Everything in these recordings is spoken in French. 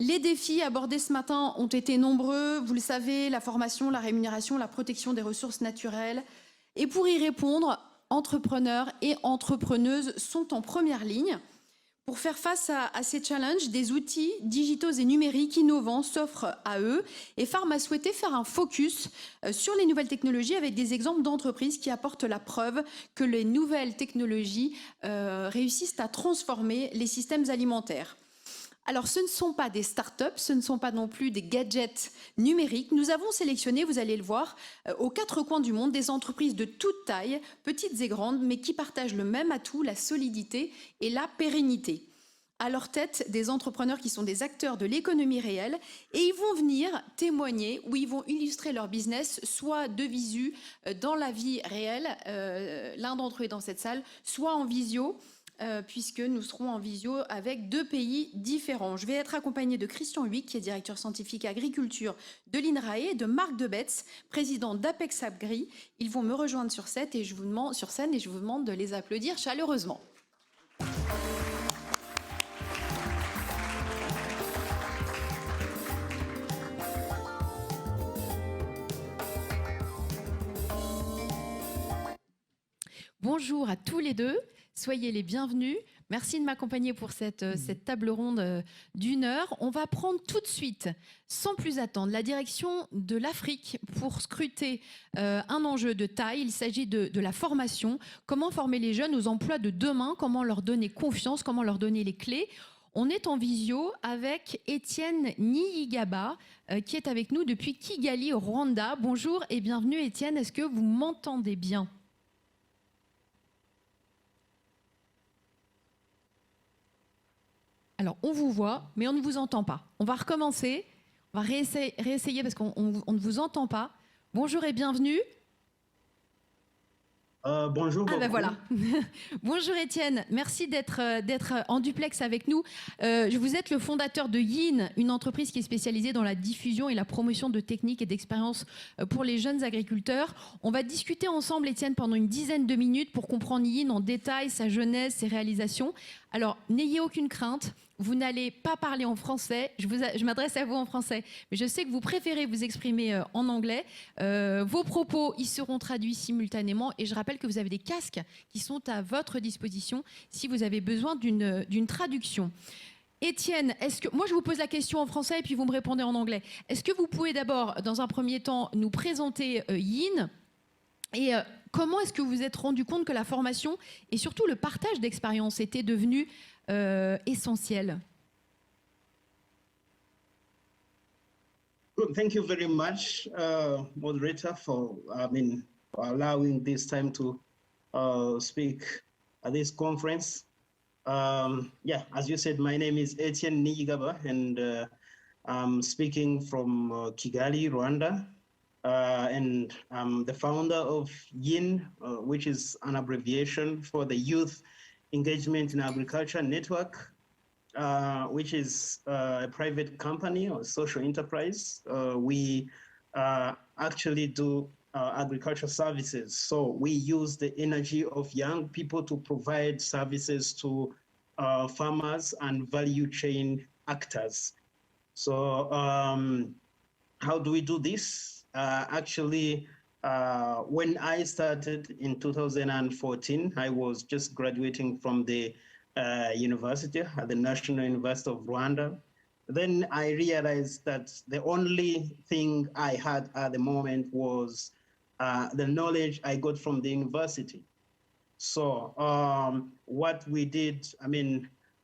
Les défis abordés ce matin ont été nombreux, vous le savez, la formation, la rémunération, la protection des ressources naturelles. Et pour y répondre, entrepreneurs et entrepreneuses sont en première ligne. Pour faire face à ces challenges, des outils digitaux et numériques innovants s'offrent à eux. Et Farm a souhaité faire un focus sur les nouvelles technologies avec des exemples d'entreprises qui apportent la preuve que les nouvelles technologies réussissent à transformer les systèmes alimentaires. Alors, ce ne sont pas des startups, ce ne sont pas non plus des gadgets numériques. Nous avons sélectionné, vous allez le voir, aux quatre coins du monde, des entreprises de toute taille, petites et grandes, mais qui partagent le même atout, la solidité et la pérennité. À leur tête, des entrepreneurs qui sont des acteurs de l'économie réelle et ils vont venir témoigner ou ils vont illustrer leur business, soit de visu dans la vie réelle, l'un d'entre eux est dans cette salle, soit en visio, puisque nous serons en visio avec deux pays différents. Je vais être accompagnée de Christian Huyck, qui est directeur scientifique agriculture de l'INRAE, et de Marc Debetz, président d'Apex Agri. Ils vont me rejoindre sur scène et je vous demande de les applaudir chaleureusement. Bonjour à tous les deux, soyez les bienvenus. Merci de m'accompagner pour cette table ronde d'une heure. On va prendre tout de suite, sans plus attendre, la direction de l'Afrique pour scruter un enjeu de taille. Il s'agit de la formation. Comment former les jeunes aux emplois de demain? Comment leur donner confiance? Comment leur donner les clés? On est en visio avec Étienne Niyigaba, qui est avec nous depuis Kigali, au Rwanda. Bonjour et bienvenue Étienne, est-ce que vous m'entendez bien? Alors, on vous voit, mais on ne vous entend pas. On va recommencer. On va réessayer parce qu'on ne vous entend pas. Bonjour et bienvenue. Bonjour. Ah ben voilà. Bonjour Étienne, merci d'être en duplex avec nous. Vous êtes le fondateur de Yin, une entreprise qui est spécialisée dans la diffusion et la promotion de techniques et d'expériences pour les jeunes agriculteurs. On va discuter ensemble, Étienne, pendant une dizaine de minutes pour comprendre Yin en détail, sa genèse, ses réalisations. Alors, n'ayez aucune crainte, vous n'allez pas parler en français, je m'adresse à vous en français, mais je sais que vous préférez vous exprimer en anglais. Vos propos, ils seront traduits simultanément et je rappelle que vous avez des casques qui sont à votre disposition si vous avez besoin d'une traduction. Étienne, moi je vous pose la question en français et puis vous me répondez en anglais. Est-ce que vous pouvez d'abord, dans un premier temps, nous présenter Yin et comment est-ce que vous vous êtes rendu compte que la formation et surtout le partage d'expérience était devenu essentiel? Thank you very much, moderator, for allowing this time to speak at this conference. As you said, my name is Etienne Niyigaba, and I'm speaking from Kigali, Rwanda. And I'm the founder of YIN, which is an abbreviation for the Youth Engagement in Agriculture Network, which is a private company or social enterprise. We actually do agriculture services. So we use the energy of young people to provide services to farmers and value chain actors. So how do we do this? Actually, when I started in 2014, I was just graduating from the university at the National University of Rwanda. Then I realized that the only thing I had at the moment was the knowledge I got from the university. So what we did,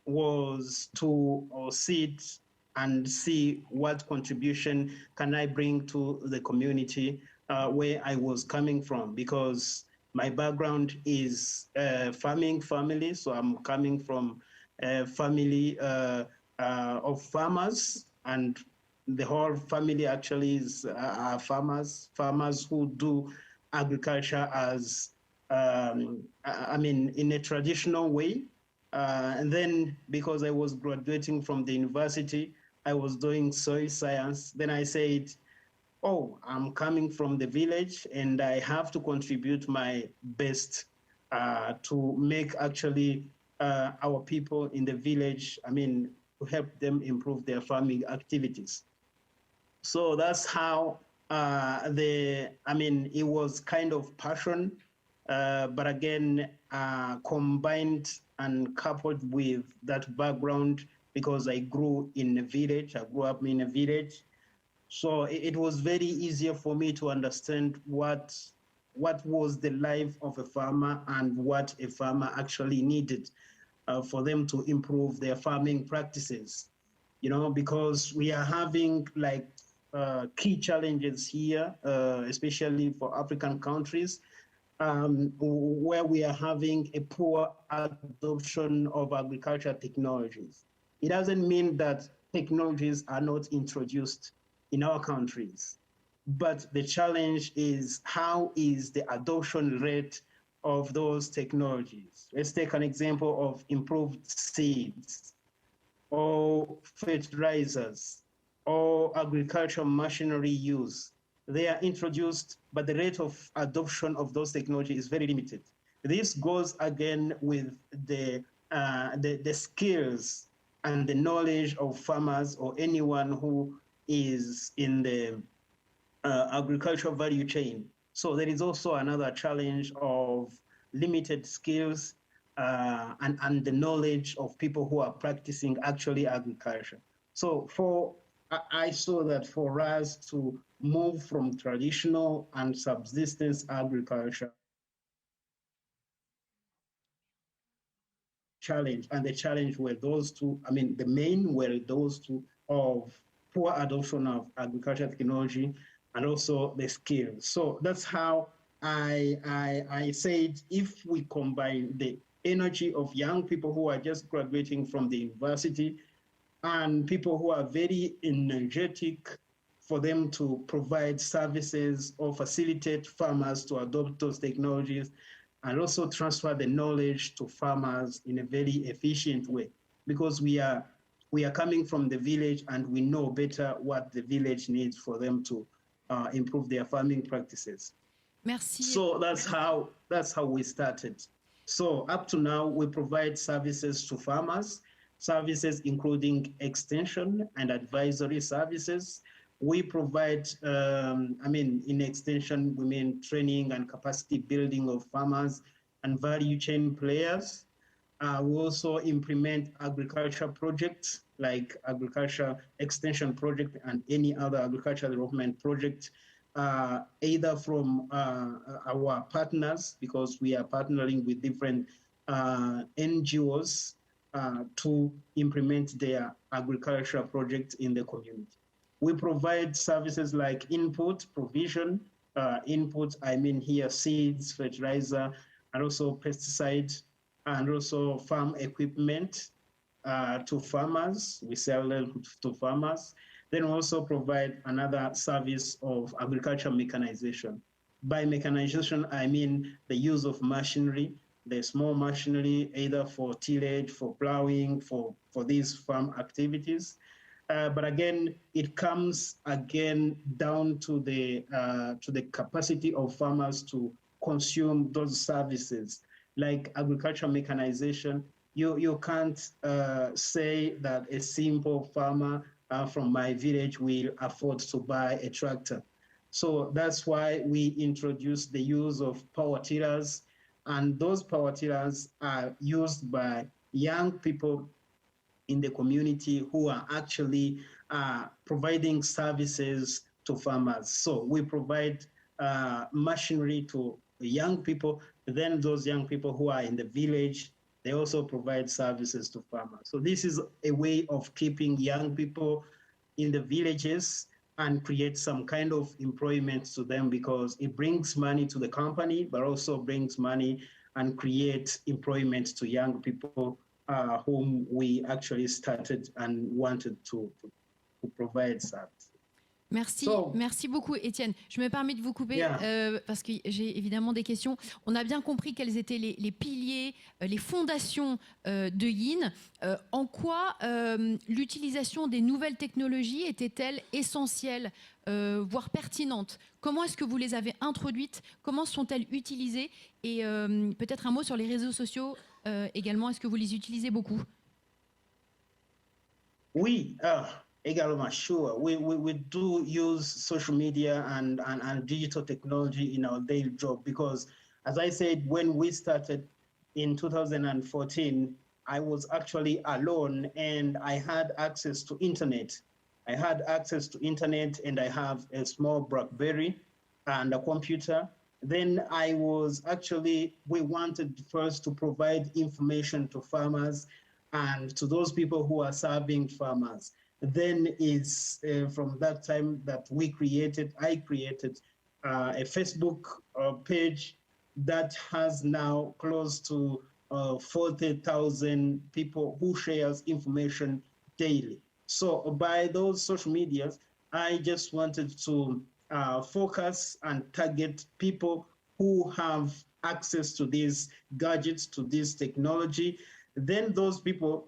was to sit and see what contribution can I bring to the community where I was coming from, because my background is farming family, so I'm coming from a family of farmers, and the whole family actually is farmers who do agriculture as, in a traditional way. And then because I was graduating from the university, I was doing soil science. Then I said, oh, I'm coming from the village and I have to contribute my best to make actually our people in the village, to help them improve their farming activities. So that's how it was kind of passion, but again, combined and coupled with that background, because I grew in a village, I grew up in a village. So it was very easier for me to understand what was the life of a farmer and what a farmer actually needed for them to improve their farming practices. You know, because we are having like key challenges here, especially for African countries, where we are having a poor adoption of agricultural technologies. It doesn't mean that technologies are not introduced in our countries, but the challenge is how is the adoption rate of those technologies. Let's take an example of improved seeds or fertilizers or agricultural machinery use. They are introduced, but the rate of adoption of those technologies is very limited. This goes again with the skills and the knowledge of farmers or anyone who is in the agricultural value chain. So there is also another challenge of limited skills and the knowledge of people who are practicing actually agriculture. So I saw that for us to move from traditional and subsistence agriculture challenge, and the challenge were those two, the main were those two of poor adoption of agricultural technology and also the skills. So that's how I said, if we combine the energy of young people who are just graduating from the university and people who are very energetic, for them to provide services or facilitate farmers to adopt those technologies and also transfer the knowledge to farmers in a very efficient way, because we are coming from the village and we know better what the village needs for them to improve their farming practices. Merci. So that's how we started. So up to now, we provide services to farmers, services including extension and advisory services. We provide, in extension, we mean training and capacity building of farmers and value chain players. We also implement agriculture projects like agriculture extension project and any other agricultural development project, either from our partners, because we are partnering with different NGOs to implement their agricultural projects in the community. We provide services like input provision. Input, I mean here seeds, fertilizer, and also pesticide, and also farm equipment to farmers. We sell them to farmers. Then we also provide another service of agricultural mechanization. By mechanization, I mean the use of machinery, the small machinery, either for tillage, for plowing, for these farm activities. But again, it comes again down to the capacity of farmers to consume those services, like agricultural mechanization. You can't say that a simple farmer from my village will afford to buy a tractor. So that's why we introduced the use of power tillers, and those power tillers are used by young people in the community who are actually providing services to farmers. So we provide machinery to young people, then those young people who are in the village, they also provide services to farmers. So this is a way of keeping young people in the villages and create some kind of employment to them, because it brings money to the company, but also brings money and creates employment to young people whom we actually started and wanted to provide service. Merci, merci beaucoup Étienne. Je me permets de vous couper parce que j'ai évidemment des questions. On a bien compris quels étaient les piliers, les fondations de Yin. En quoi l'utilisation des nouvelles technologies était-elle essentielle, voire pertinente? Comment est-ce que vous les avez introduites? Comment sont-elles utilisées? Et peut-être un mot sur les réseaux sociaux également. Est-ce que vous les utilisez beaucoup? We, Egaloma, sure. We do use social media and digital technology in our daily job because, as I said, when we started in 2014, I was actually alone and I had access to internet. I had access to internet and I have a small BlackBerry and a computer. Then we wanted first to provide information to farmers and to those people who are serving farmers. Then it's from that time that I created a Facebook page that has now close to 40,000 people who shares information daily. So by those social medias, I just wanted to focus and target people who have access to these gadgets, to this technology. Then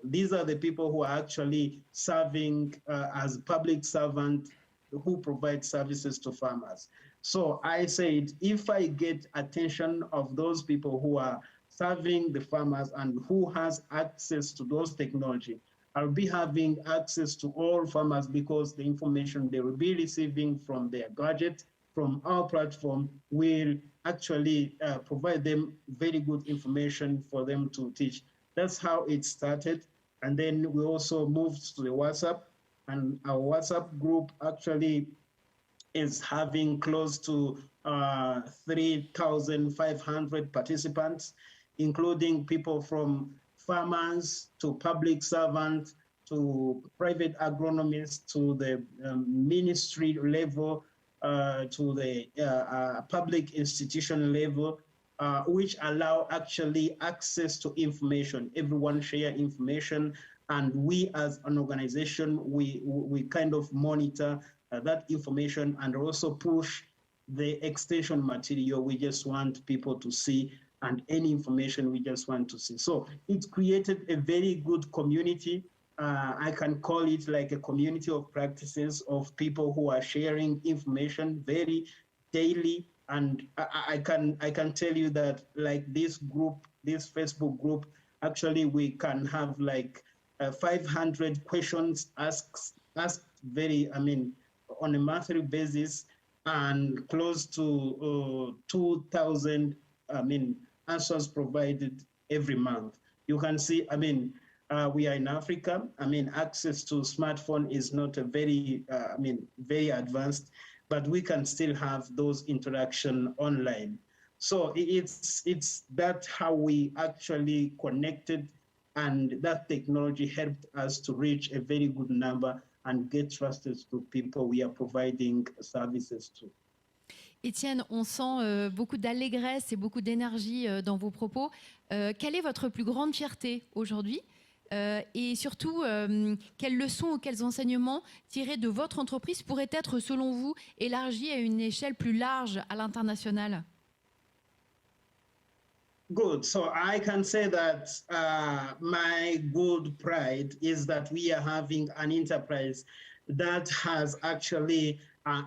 these are the people who are actually serving as public servants who provide services to farmers. So I said, if I get attention of those people who are serving the farmers and who has access to those technology, I'll be having access to all farmers because the information they will be receiving from their gadget, from our platform, will actually provide them very good information for them to teach. That's how it started. And then we also moved to the WhatsApp, and our WhatsApp group actually is having close to 3,500 participants, including people from farmers to public servants to private agronomists to the ministry level to the public institution level, which allow actually access to information. Everyone share information, and we as an organization, we kind of monitor that information and also push the extension material we just want people to see and any information we just want to see. So it's created a very good community. I can call it like a community of practices of people who are sharing information very daily. And I can tell you that like this Facebook group, actually we can have like 500 questions asked on a monthly basis, and close to 2,000 answers provided every month. You can see, we are in Africa. Access to smartphone is not a very advanced, but we can still have those interaction online. So it's that how we actually connected, and that technology helped us to reach a very good number and get trusted to people we are providing services to. Étienne, on sent beaucoup d'allégresse et beaucoup d'énergie dans vos propos. Quelle est votre plus grande fierté aujourd'hui ? Et surtout, quelles leçons ou quels enseignements tirés de votre entreprise pourraient être, selon vous, élargis à une échelle plus large à l'international ? Good. So I can say that my good pride is that we are having an enterprise that has actually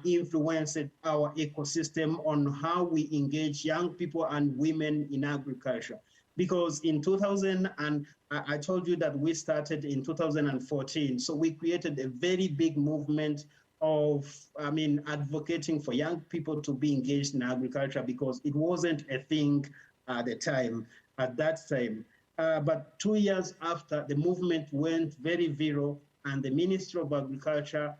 influenced our ecosystem on how we engage young people and women in agriculture. Because in 2000, and I told you that we started in 2014, so we created a very big movement of, advocating for young people to be engaged in agriculture because it wasn't a thing at that time. But 2 years after, the movement went very viral, and the Ministry of Agriculture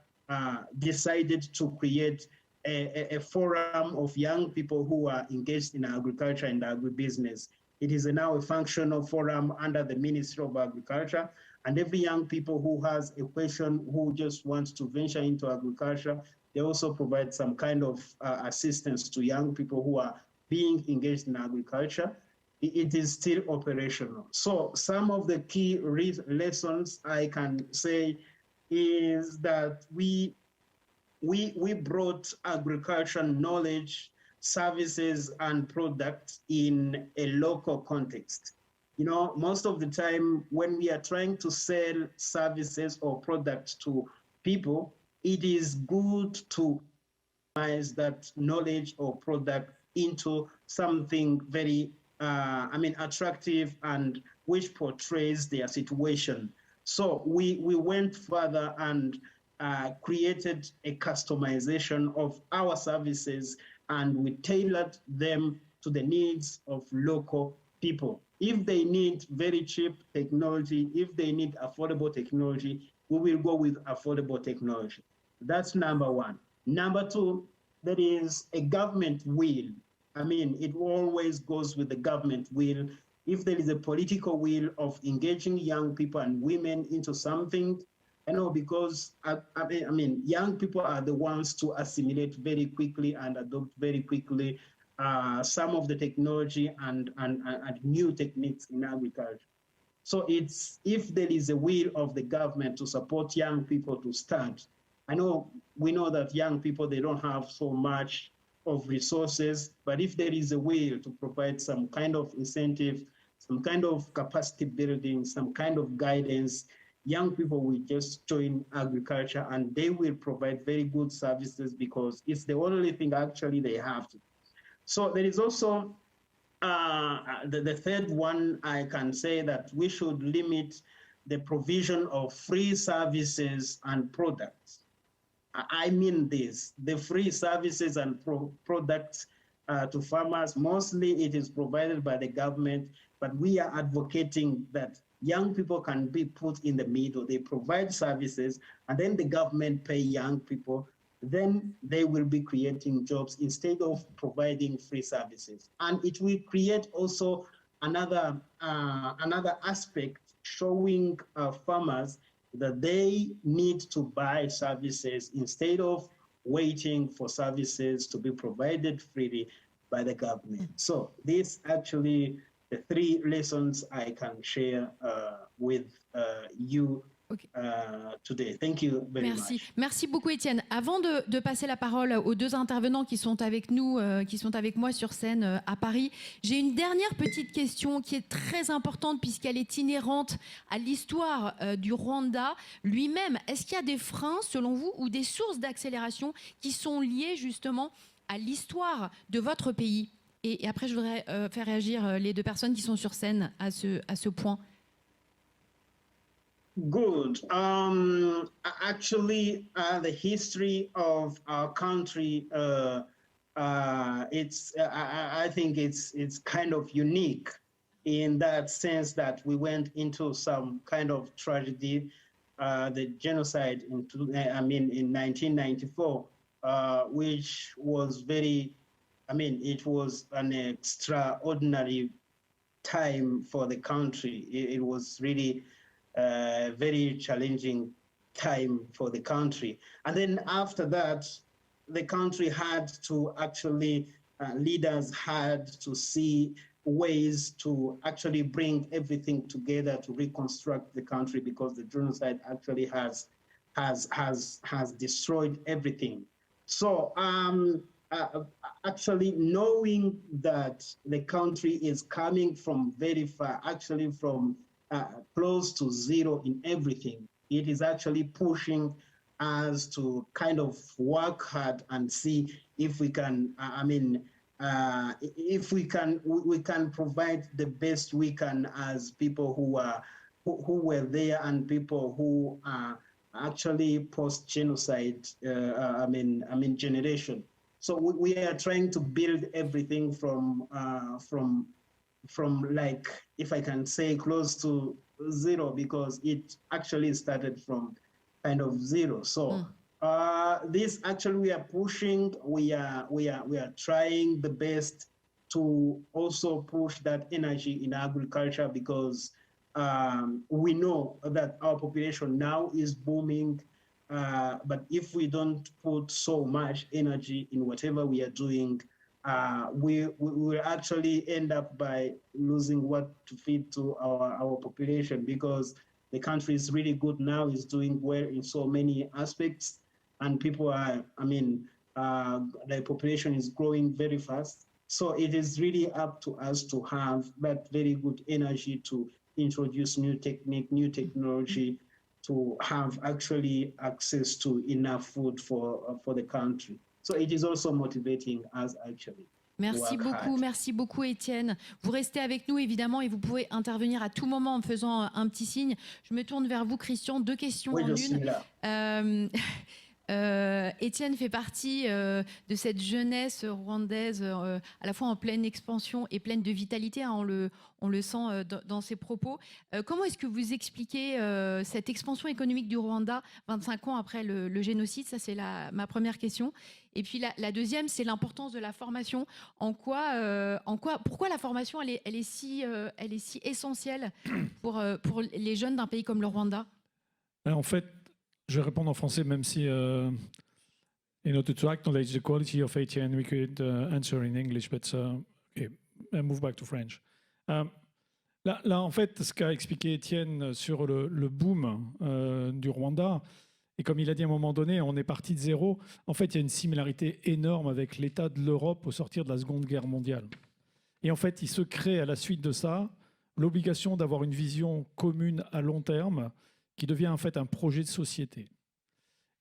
decided to create a forum of young people who are engaged in agriculture and agribusiness. It is now a functional forum under the Ministry of Agriculture, and every young people who has a question, who just wants to venture into agriculture, they also provide some kind of assistance to young people who are being engaged in agriculture. It is still operational. So some of the key lessons I can say is that we brought agriculture knowledge, services, and products in a local context. Most of the time when we are trying to sell services or products to people, it is good to use that knowledge or product into something very attractive and which portrays their situation. So we went further and created a customization of our services, and we tailored them to the needs of local people. If they need very cheap technology, if they need affordable technology, we will go with affordable technology. That's number one. Number two, there is a government will. I mean, it always goes with the government will. If there is a political will of engaging young people and women into something, I know, because I mean, young people are the ones to assimilate very quickly and adopt very quickly some of the technology and new techniques in agriculture. So it's, if there is a will of the government to support young people to start, we know that young people, they don't have so much of resources, but if there is a will to provide some kind of incentive, some kind of capacity building, some kind of guidance, young people will just join agriculture and they will provide very good services because it's the only thing actually they have to. So there is also the third one. I can say that we should limit the provision of free services and products. I mean this, the free services and products to farmers, mostly it is provided by the government, but we are advocating that young people can be put in the middle. They provide services and then the government pay young people, then they will be creating jobs instead of providing free services. And it will create also another aspect showing farmers that they need to buy services instead of waiting for services to be provided freely by the government. So this actually the three lessons I can share with you today. Thank you very much. Merci beaucoup, Étienne. Avant de passer la parole aux deux intervenants qui sont avec nous, qui sont avec moi sur scène à Paris, j'ai une dernière petite question qui est très importante puisqu'elle est inhérente à l'histoire du Rwanda lui-même. Est-ce qu'il y a des freins, selon vous, ou des sources d'accélération qui sont liées justement à l'histoire de votre pays? Et après, je voudrais faire réagir les deux personnes qui sont sur scène à ce point. Good. Actually, the history of our country, I think it's kind of unique in that sense that we went into some kind of tragedy, the genocide in 1994, which was very, it was an extraordinary time for the country. It was really very challenging time for the country. And then after that, the country had to actually, leaders had to see ways to actually bring everything together to reconstruct the country because the genocide actually has destroyed everything. So actually knowing that the country is coming from very far, actually from close to zero in everything, it is actually pushing us to kind of work hard and see if we can, if we can provide the best we can as people who were there and people who are actually post-genocide, generation. So we are trying to build everything from like, if I can say, close to zero, because it actually started from kind of zero. So this actually we are pushing, we are trying the best to also push that energy in agriculture because we know that our population now is booming, but if we don't put so much energy in whatever we are doing, we will actually end up by losing what to feed to our population, because the country is really good now, is doing well in so many aspects, and people are, the population is growing very fast. So it is really up to us to have that very good energy to introduce new technique, new technology, to have actually access to enough food for the country. So it is also motivating us, actually. Merci beaucoup Étienne. Vous restez avec nous évidemment et vous pouvez intervenir à tout moment en faisant un petit signe. Je me tourne vers vous Christian, 2 questions en une. Étienne fait partie de cette jeunesse rwandaise à la fois en pleine expansion et pleine de vitalité, hein, on le sent dans ses propos. Comment est-ce que vous expliquez cette expansion économique du Rwanda 25 ans après le génocide? Ça, c'est ma première question. Et puis la deuxième, c'est l'importance de la formation. Pourquoi la formation, elle est si essentielle pour les jeunes d'un pays comme le Rwanda? En fait, je vais répondre en français, même si, in order to acknowledge the quality of Etienne, we could answer in English, but okay, I move back to French. Là, en fait, ce qu'a expliqué Etienne sur le boom du Rwanda, et comme il a dit à un moment donné, on est parti de zéro. En fait, il y a une similarité énorme avec l'état de l'Europe au sortir de la Seconde Guerre mondiale. Et en fait, il se crée à la suite de ça l'obligation d'avoir une vision commune à long terme qui devient en fait un projet de société.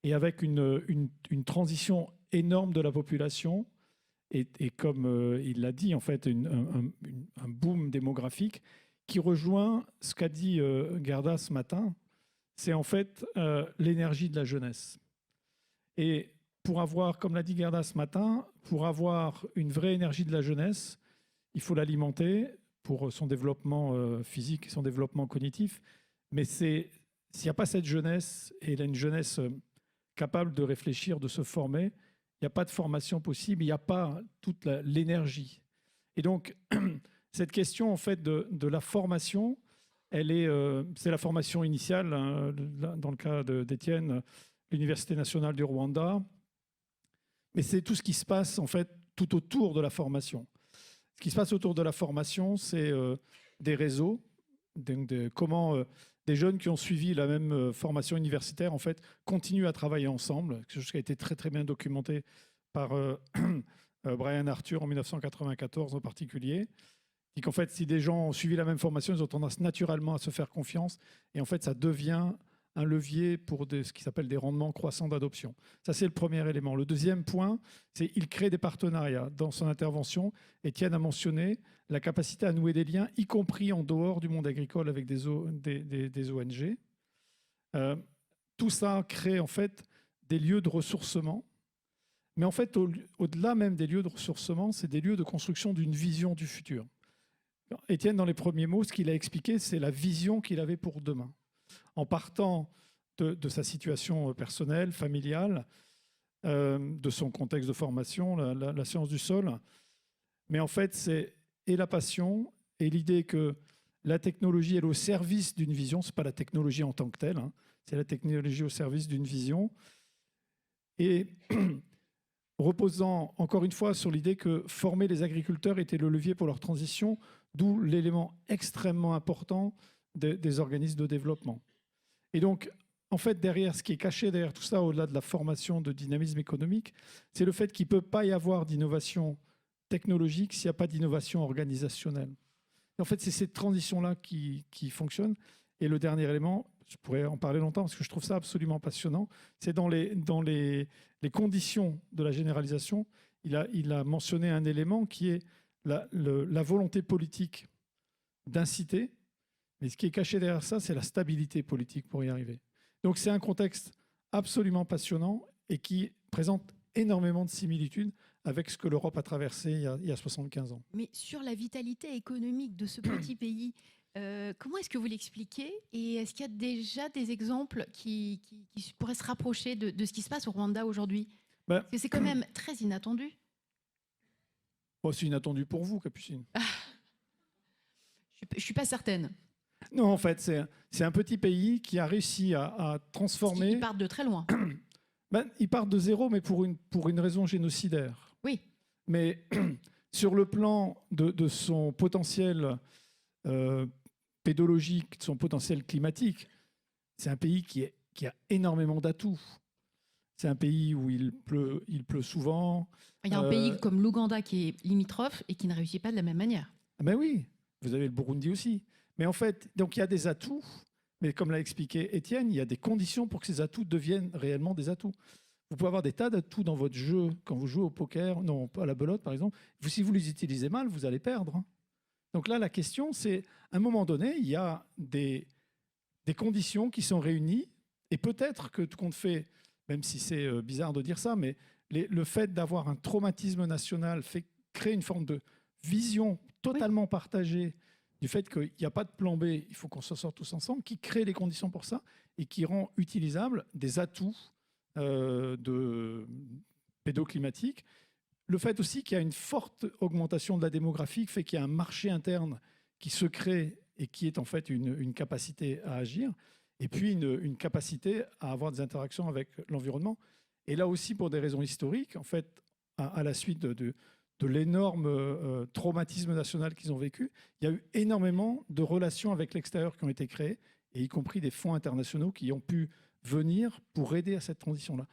Et avec une transition énorme de la population, et comme il l'a dit, en fait, un boom démographique qui rejoint ce qu'a dit Gerda ce matin, c'est en fait l'énergie de la jeunesse. Et pour avoir, comme l'a dit Gerda ce matin, pour avoir une vraie énergie de la jeunesse, il faut l'alimenter pour son développement physique et son développement cognitif. Mais s'il n'y a pas cette jeunesse, et il a une jeunesse capable de réfléchir, de se former, il n'y a pas de formation possible, il n'y a pas toute l'énergie. Et donc, cette question en fait de la formation, c'est la formation initiale, hein, dans le cas d'Étienne, l'Université nationale du Rwanda, mais c'est tout ce qui se passe en fait tout autour de la formation. Ce qui se passe autour de la formation, c'est des réseaux, comment des jeunes qui ont suivi la même formation universitaire en fait continuent à travailler ensemble, quelque chose qui a été très très bien documenté par Brian Arthur en 1994 en particulier. Et qu'en fait, si des gens ont suivi la même formation, ils ont tendance naturellement à se faire confiance. Et en fait, ça devient un levier pour ce qui s'appelle des rendements croissants d'adoption. Ça, c'est le premier élément. Le deuxième point, c'est qu'il crée des partenariats. Dans son intervention, Étienne a mentionné la capacité à nouer des liens, y compris en dehors du monde agricole avec des ONG. Tout ça crée en fait des lieux de ressourcement. Mais en fait, au-delà même des lieux de ressourcement, c'est des lieux de construction d'une vision du futur. Étienne, dans les premiers mots, ce qu'il a expliqué, c'est la vision qu'il avait pour demain. En partant de sa situation personnelle, familiale, de son contexte de formation, la science du sol. Mais en fait, c'est et la passion et l'idée que la technologie est au service d'une vision. Ce n'est pas la technologie en tant que telle, hein, c'est la technologie au service d'une vision. Et reposant encore une fois sur l'idée que former les agriculteurs était le levier pour leur transition, d'où l'élément extrêmement important des organismes de développement. Et donc, en fait, derrière, ce qui est caché derrière tout ça, au-delà de la formation de dynamisme économique, c'est le fait qu'il ne peut pas y avoir d'innovation technologique s'il n'y a pas d'innovation organisationnelle. Et en fait, c'est cette transition-là qui fonctionne. Et le dernier élément, je pourrais en parler longtemps parce que je trouve ça absolument passionnant, c'est dans les conditions de la généralisation, il a mentionné un élément qui est la volonté politique d'inciter, mais ce qui est caché derrière ça, c'est la stabilité politique pour y arriver. Donc c'est un contexte absolument passionnant et qui présente énormément de similitudes avec ce que l'Europe a traversé il y a 75 ans. Mais sur la vitalité économique de ce petit pays, comment est-ce que vous l'expliquez? Et est-ce qu'il y a déjà des exemples qui pourraient se rapprocher de ce qui se passe au Rwanda aujourd'hui? Parce que c'est quand même très inattendu. Oh, c'est inattendu pour vous, Capucine. Je ne suis pas certaine. Non, en fait, c'est un petit pays qui a réussi à transformer... Ils partent de très loin. Ils partent de zéro, mais pour une raison génocidaire. Oui. Mais sur le plan de son potentiel pédologique, de son potentiel climatique, c'est un pays qui a énormément d'atouts. C'est un pays où il pleut souvent. Il y a un pays comme l'Ouganda qui est limitrophe et qui ne réussit pas de la même manière. Ben oui, vous avez le Burundi aussi. Mais en fait, donc il y a des atouts, mais comme l'a expliqué Étienne, il y a des conditions pour que ces atouts deviennent réellement des atouts. Vous pouvez avoir des tas d'atouts dans votre jeu quand vous jouez au poker, non, pas à la belote par exemple. Si vous les utilisez mal, vous allez perdre, hein. Donc là, la question, c'est, à un moment donné, il y a des conditions qui sont réunies, et peut-être que tout compte fait, même si c'est bizarre de dire ça, mais le fait d'avoir un traumatisme national crée une forme de vision totalement partagée du fait qu'il n'y a pas de plan B, il faut qu'on s'en sorte tous ensemble, qui crée les conditions pour ça et qui rend utilisables des atouts de pédoclimatique. Le fait aussi qu'il y a une forte augmentation de la démographie fait qu'il y a un marché interne qui se crée et qui est en fait une capacité à agir, et puis une capacité à avoir des interactions avec l'environnement. Et là aussi, pour des raisons historiques, en fait, à la suite de l'énorme traumatisme national qu'ils ont vécu, il y a eu énormément de relations avec l'extérieur qui ont été créées, et y compris des fonds internationaux qui ont pu venir pour aider à cette transition-là.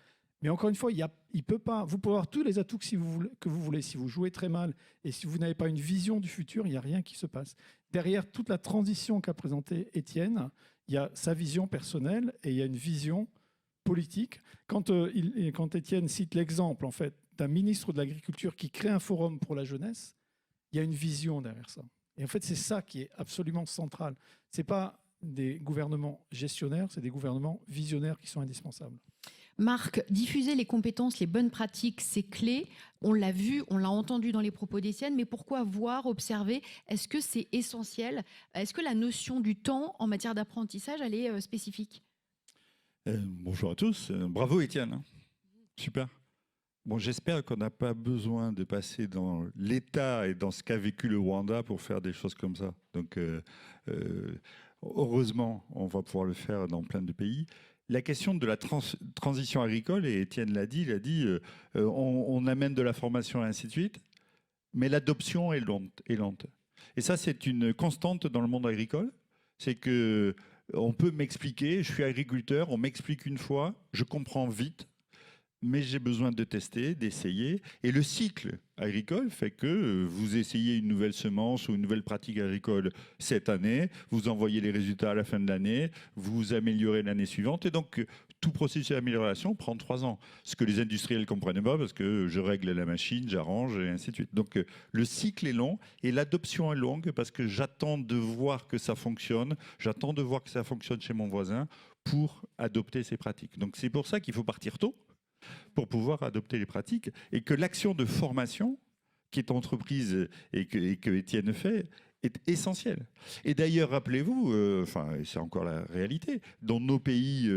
Mais encore une fois, il peut pas. Vous pouvez avoir tous les atouts que vous voulez. Si vous jouez très mal et si vous n'avez pas une vision du futur, il n'y a rien qui se passe. Derrière toute la transition qu'a présentée Étienne, il y a sa vision personnelle et il y a une vision politique. Quand Étienne cite l'exemple en fait d'un ministre de l'Agriculture qui crée un forum pour la jeunesse, il y a une vision derrière ça. Et en fait, c'est ça qui est absolument central. C'est pas des gouvernements gestionnaires, c'est des gouvernements visionnaires qui sont indispensables. Marc, diffuser les compétences, les bonnes pratiques, c'est clé. On l'a vu, on l'a entendu dans les propos d'Étienne, mais pourquoi voir, observer? Est-ce que c'est essentiel? Est-ce que la notion du temps en matière d'apprentissage, elle est spécifique? Bonjour à tous. Bravo Étienne. Hein. Super. Bon, j'espère qu'on n'a pas besoin de passer dans l'État et dans ce qu'a vécu le Rwanda pour faire des choses comme ça. Donc, heureusement, on va pouvoir le faire dans plein de pays. La question de la transition agricole, et Étienne l'a dit, on amène de la formation et ainsi de suite, mais l'adoption est lente. Et ça, c'est une constante dans le monde agricole. C'est que on peut m'expliquer, je suis agriculteur, on m'explique une fois, je comprends vite, mais j'ai besoin de tester, d'essayer. Et le cycle agricole fait que vous essayez une nouvelle semence ou une nouvelle pratique agricole cette année, vous envoyez les résultats à la fin de l'année, vous améliorez l'année suivante. Et donc, tout processus d'amélioration prend 3 ans. Ce que les industriels ne comprennent pas parce que je règle la machine, j'arrange et ainsi de suite. Donc, le cycle est long et l'adoption est longue parce que j'attends de voir que ça fonctionne, j'attends de voir que ça fonctionne chez mon voisin pour adopter ces pratiques. Donc, c'est pour ça qu'il faut partir tôt pour pouvoir adopter les pratiques, et que l'action de formation qui est entreprise et que Étienne fait est essentielle. Et d'ailleurs, rappelez-vous, c'est encore la réalité, dans nos pays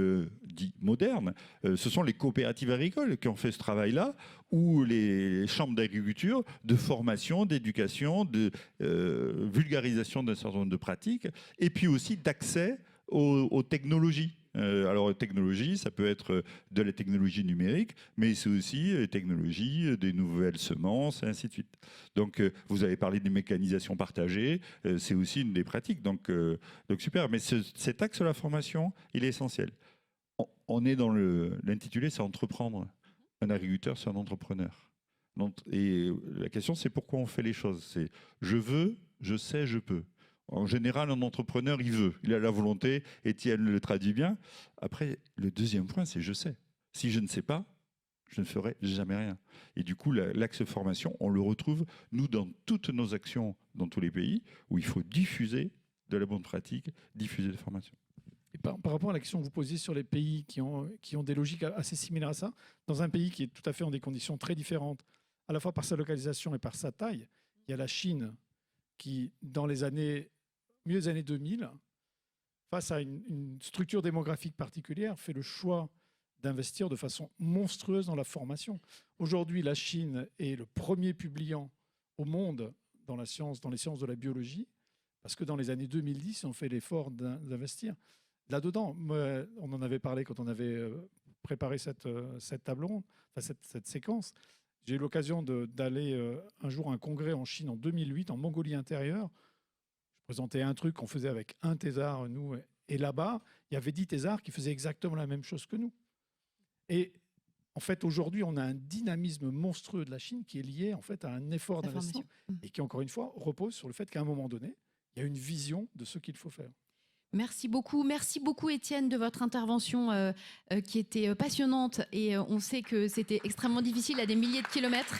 dits modernes, ce sont les coopératives agricoles qui ont fait ce travail-là, ou les chambres d'agriculture, de formation, d'éducation, de vulgarisation d'un certain nombre de pratiques, et puis aussi d'accès aux technologies. Alors, technologie, ça peut être de la technologie numérique, mais c'est aussi technologie, des nouvelles semences, et ainsi de suite. Donc, vous avez parlé des mécanisations partagées, c'est aussi une des pratiques. Donc super. Mais cet axe de la formation, il est essentiel. On est dans l'intitulé, c'est entreprendre. Un agriculteur, c'est un entrepreneur. Et la question, c'est pourquoi on fait les choses. C'est je veux, je sais, je peux. En général, un entrepreneur, il veut, il a la volonté, Étienne le traduit bien. Après, le deuxième point, c'est je sais. Si je ne sais pas, je ne ferai jamais rien. Et du coup, l'axe formation, on le retrouve, nous, dans toutes nos actions dans tous les pays, où il faut diffuser de la bonne pratique, diffuser des formations. Et par rapport à la question que vous posiez sur les pays qui ont des logiques assez similaires à ça, dans un pays qui est tout à fait en des conditions très différentes, à la fois par sa localisation et par sa taille, il y a la Chine qui, dans les années 2000, face à une structure démographique particulière, fait le choix d'investir de façon monstrueuse dans la formation. Aujourd'hui, la Chine est le premier publiant au monde dans les sciences de la biologie, parce que dans les années 2010, on fait l'effort d'investir là-dedans. On en avait parlé quand on avait préparé cette table ronde, enfin cette séquence. J'ai eu l'occasion d'aller un jour à un congrès en Chine en 2008, en Mongolie intérieure. Je présentais un truc qu'on faisait avec un thésard, nous, et là-bas, il y avait 10 thésards qui faisaient exactement la même chose que nous. Et en fait, aujourd'hui, on a un dynamisme monstrueux de la Chine qui est lié en fait à un effort d'investissement et qui, encore une fois, repose sur le fait qu'à un moment donné, il y a une vision de ce qu'il faut faire. Merci beaucoup Étienne de votre intervention qui était passionnante et on sait que c'était extrêmement difficile à des milliers de kilomètres.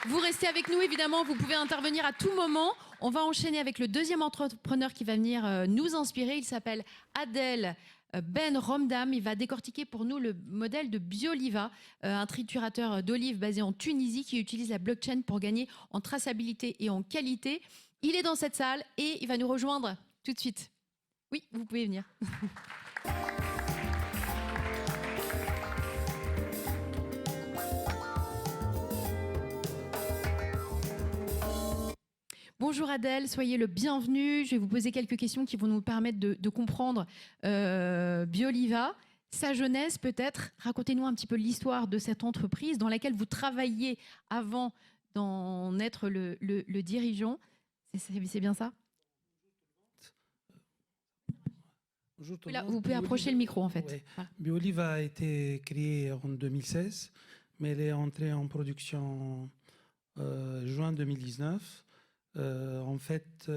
Vous restez avec nous évidemment, vous pouvez intervenir à tout moment. On va enchaîner avec le deuxième entrepreneur qui va venir nous inspirer. Il s'appelle Adel Ben Romdam. Il va décortiquer pour nous le modèle de Bioliva, un triturateur d'olives basé en Tunisie qui utilise la blockchain pour gagner en traçabilité et en qualité. Il est dans cette salle et il va nous rejoindre tout de suite. Oui, vous pouvez venir. Bonjour Adèle, soyez le bienvenu. Je vais vous poser quelques questions qui vont nous permettre de comprendre Bioliva, sa jeunesse peut-être. Racontez-nous un petit peu l'histoire de cette entreprise dans laquelle vous travailliez avant d'en être le dirigeant. C'est bien ça? Bonjour tout le Là, monde. vous pouvez approcher le micro en fait. Oui. Voilà. Bioliva a été créée en 2016, mais elle est entrée en production juin 2019. En fait,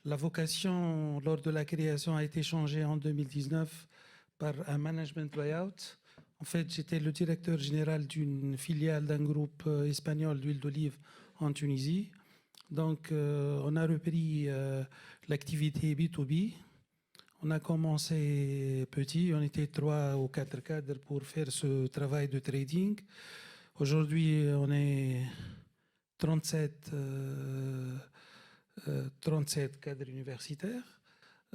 la vocation lors de la création a été changée en 2019 par un management buyout. En fait, j'étais le directeur général d'une filiale d'un groupe espagnol d'huile d'olive en Tunisie. Donc, on a repris l'activité B2B. On a commencé petit, on était 3 ou 4 cadres pour faire ce travail de trading. Aujourd'hui, on est 37 cadres universitaires.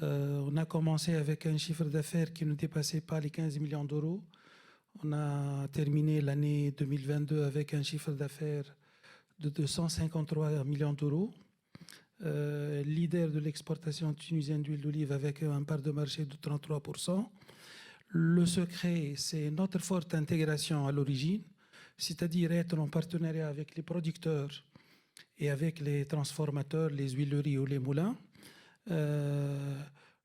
On a commencé avec un chiffre d'affaires qui ne dépassait pas les 15 millions d'euros. On a terminé l'année 2022 avec un chiffre d'affaires de 253 millions d'euros. Leader de l'exportation tunisienne d'huile d'olive avec un part de marché de 33%. Le secret, c'est notre forte intégration à l'origine, c'est-à-dire être en partenariat avec les producteurs et avec les transformateurs, les huileries ou les moulins.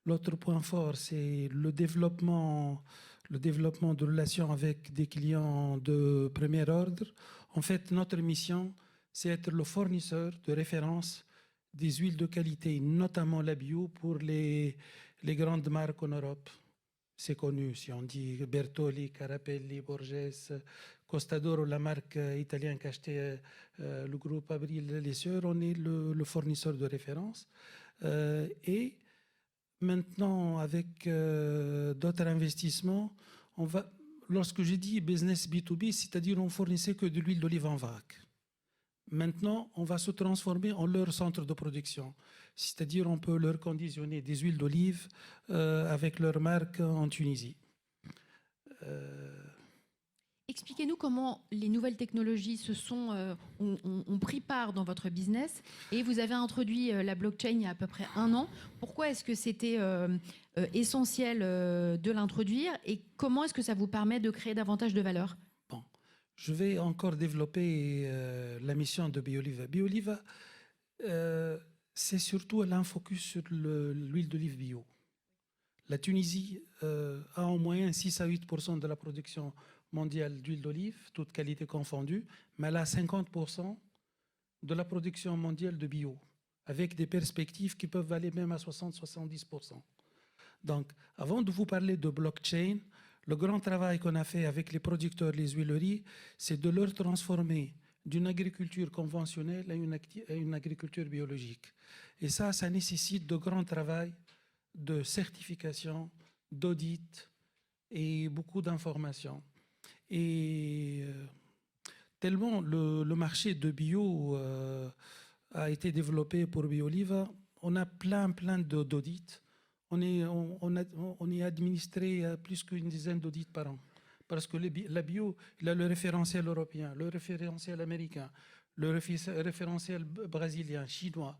L'autre point fort, c'est le développement de relations avec des clients de premier ordre. En fait, notre mission, c'est être le fournisseur de référence des huiles de qualité, notamment la bio, pour les grandes marques en Europe. C'est connu, si on dit Bertoli, Carapelli, Borges, Costa d'Oro, la marque italienne qui a acheté le groupe Abril Les Sœurs, on est le fournisseur de référence. Et maintenant, avec d'autres investissements, lorsque j'ai dit business B2B, c'est-à-dire on fournissait que de l'huile d'olive en vrac. Maintenant, on va se transformer en leur centre de production. C'est-à-dire on peut leur conditionner des huiles d'olive avec leur marque en Tunisie. Expliquez-nous comment les nouvelles technologies ont pris part dans votre business et vous avez introduit la blockchain il y a à peu près 1 an. Pourquoi est-ce que c'était essentiel de l'introduire et comment est-ce que ça vous permet de créer davantage de valeur? Je vais encore développer la mission de Bioliva. Bioliva, c'est surtout un focus sur l'huile d'olive bio. La Tunisie a en moyenne 6 à 8% de la production mondiale d'huile d'olive, toute qualité confondue, mais elle a 50% de la production mondiale de bio, avec des perspectives qui peuvent aller même à 60-70%. Donc, avant de vous parler de blockchain, le grand travail qu'on a fait avec les producteurs, les huileries, c'est de leur transformer d'une agriculture conventionnelle à une agriculture biologique. Et ça nécessite de grands travail de certification, d'audit et beaucoup d'informations. Et tellement le marché de bio a été développé pour Bioliva, on a plein d'audits. On est administré à plus qu'une dizaine d'audits par an. Parce que la bio, il a le référentiel européen, le référentiel américain, le référentiel brésilien, chinois.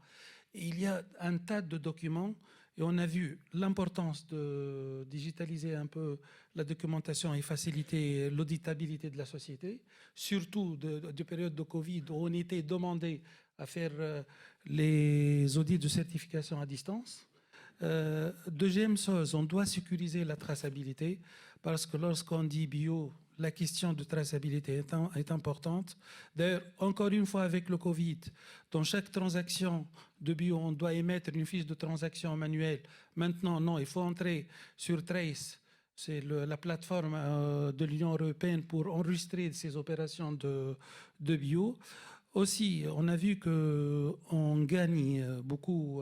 Et il y a un tas de documents et on a vu l'importance de digitaliser un peu la documentation et faciliter l'auditabilité de la société, surtout de période de Covid où on était demandé à faire les audits de certification à distance. Deuxième chose, on doit sécuriser la traçabilité parce que lorsqu'on dit bio, la question de traçabilité est importante. D'ailleurs, encore une fois, avec le Covid, dans chaque transaction de bio, on doit émettre une fiche de transaction manuelle. Maintenant, non, il faut entrer sur Trace. C'est la plateforme de l'Union européenne pour enregistrer ces opérations de bio. Aussi, on a vu qu'on gagne beaucoup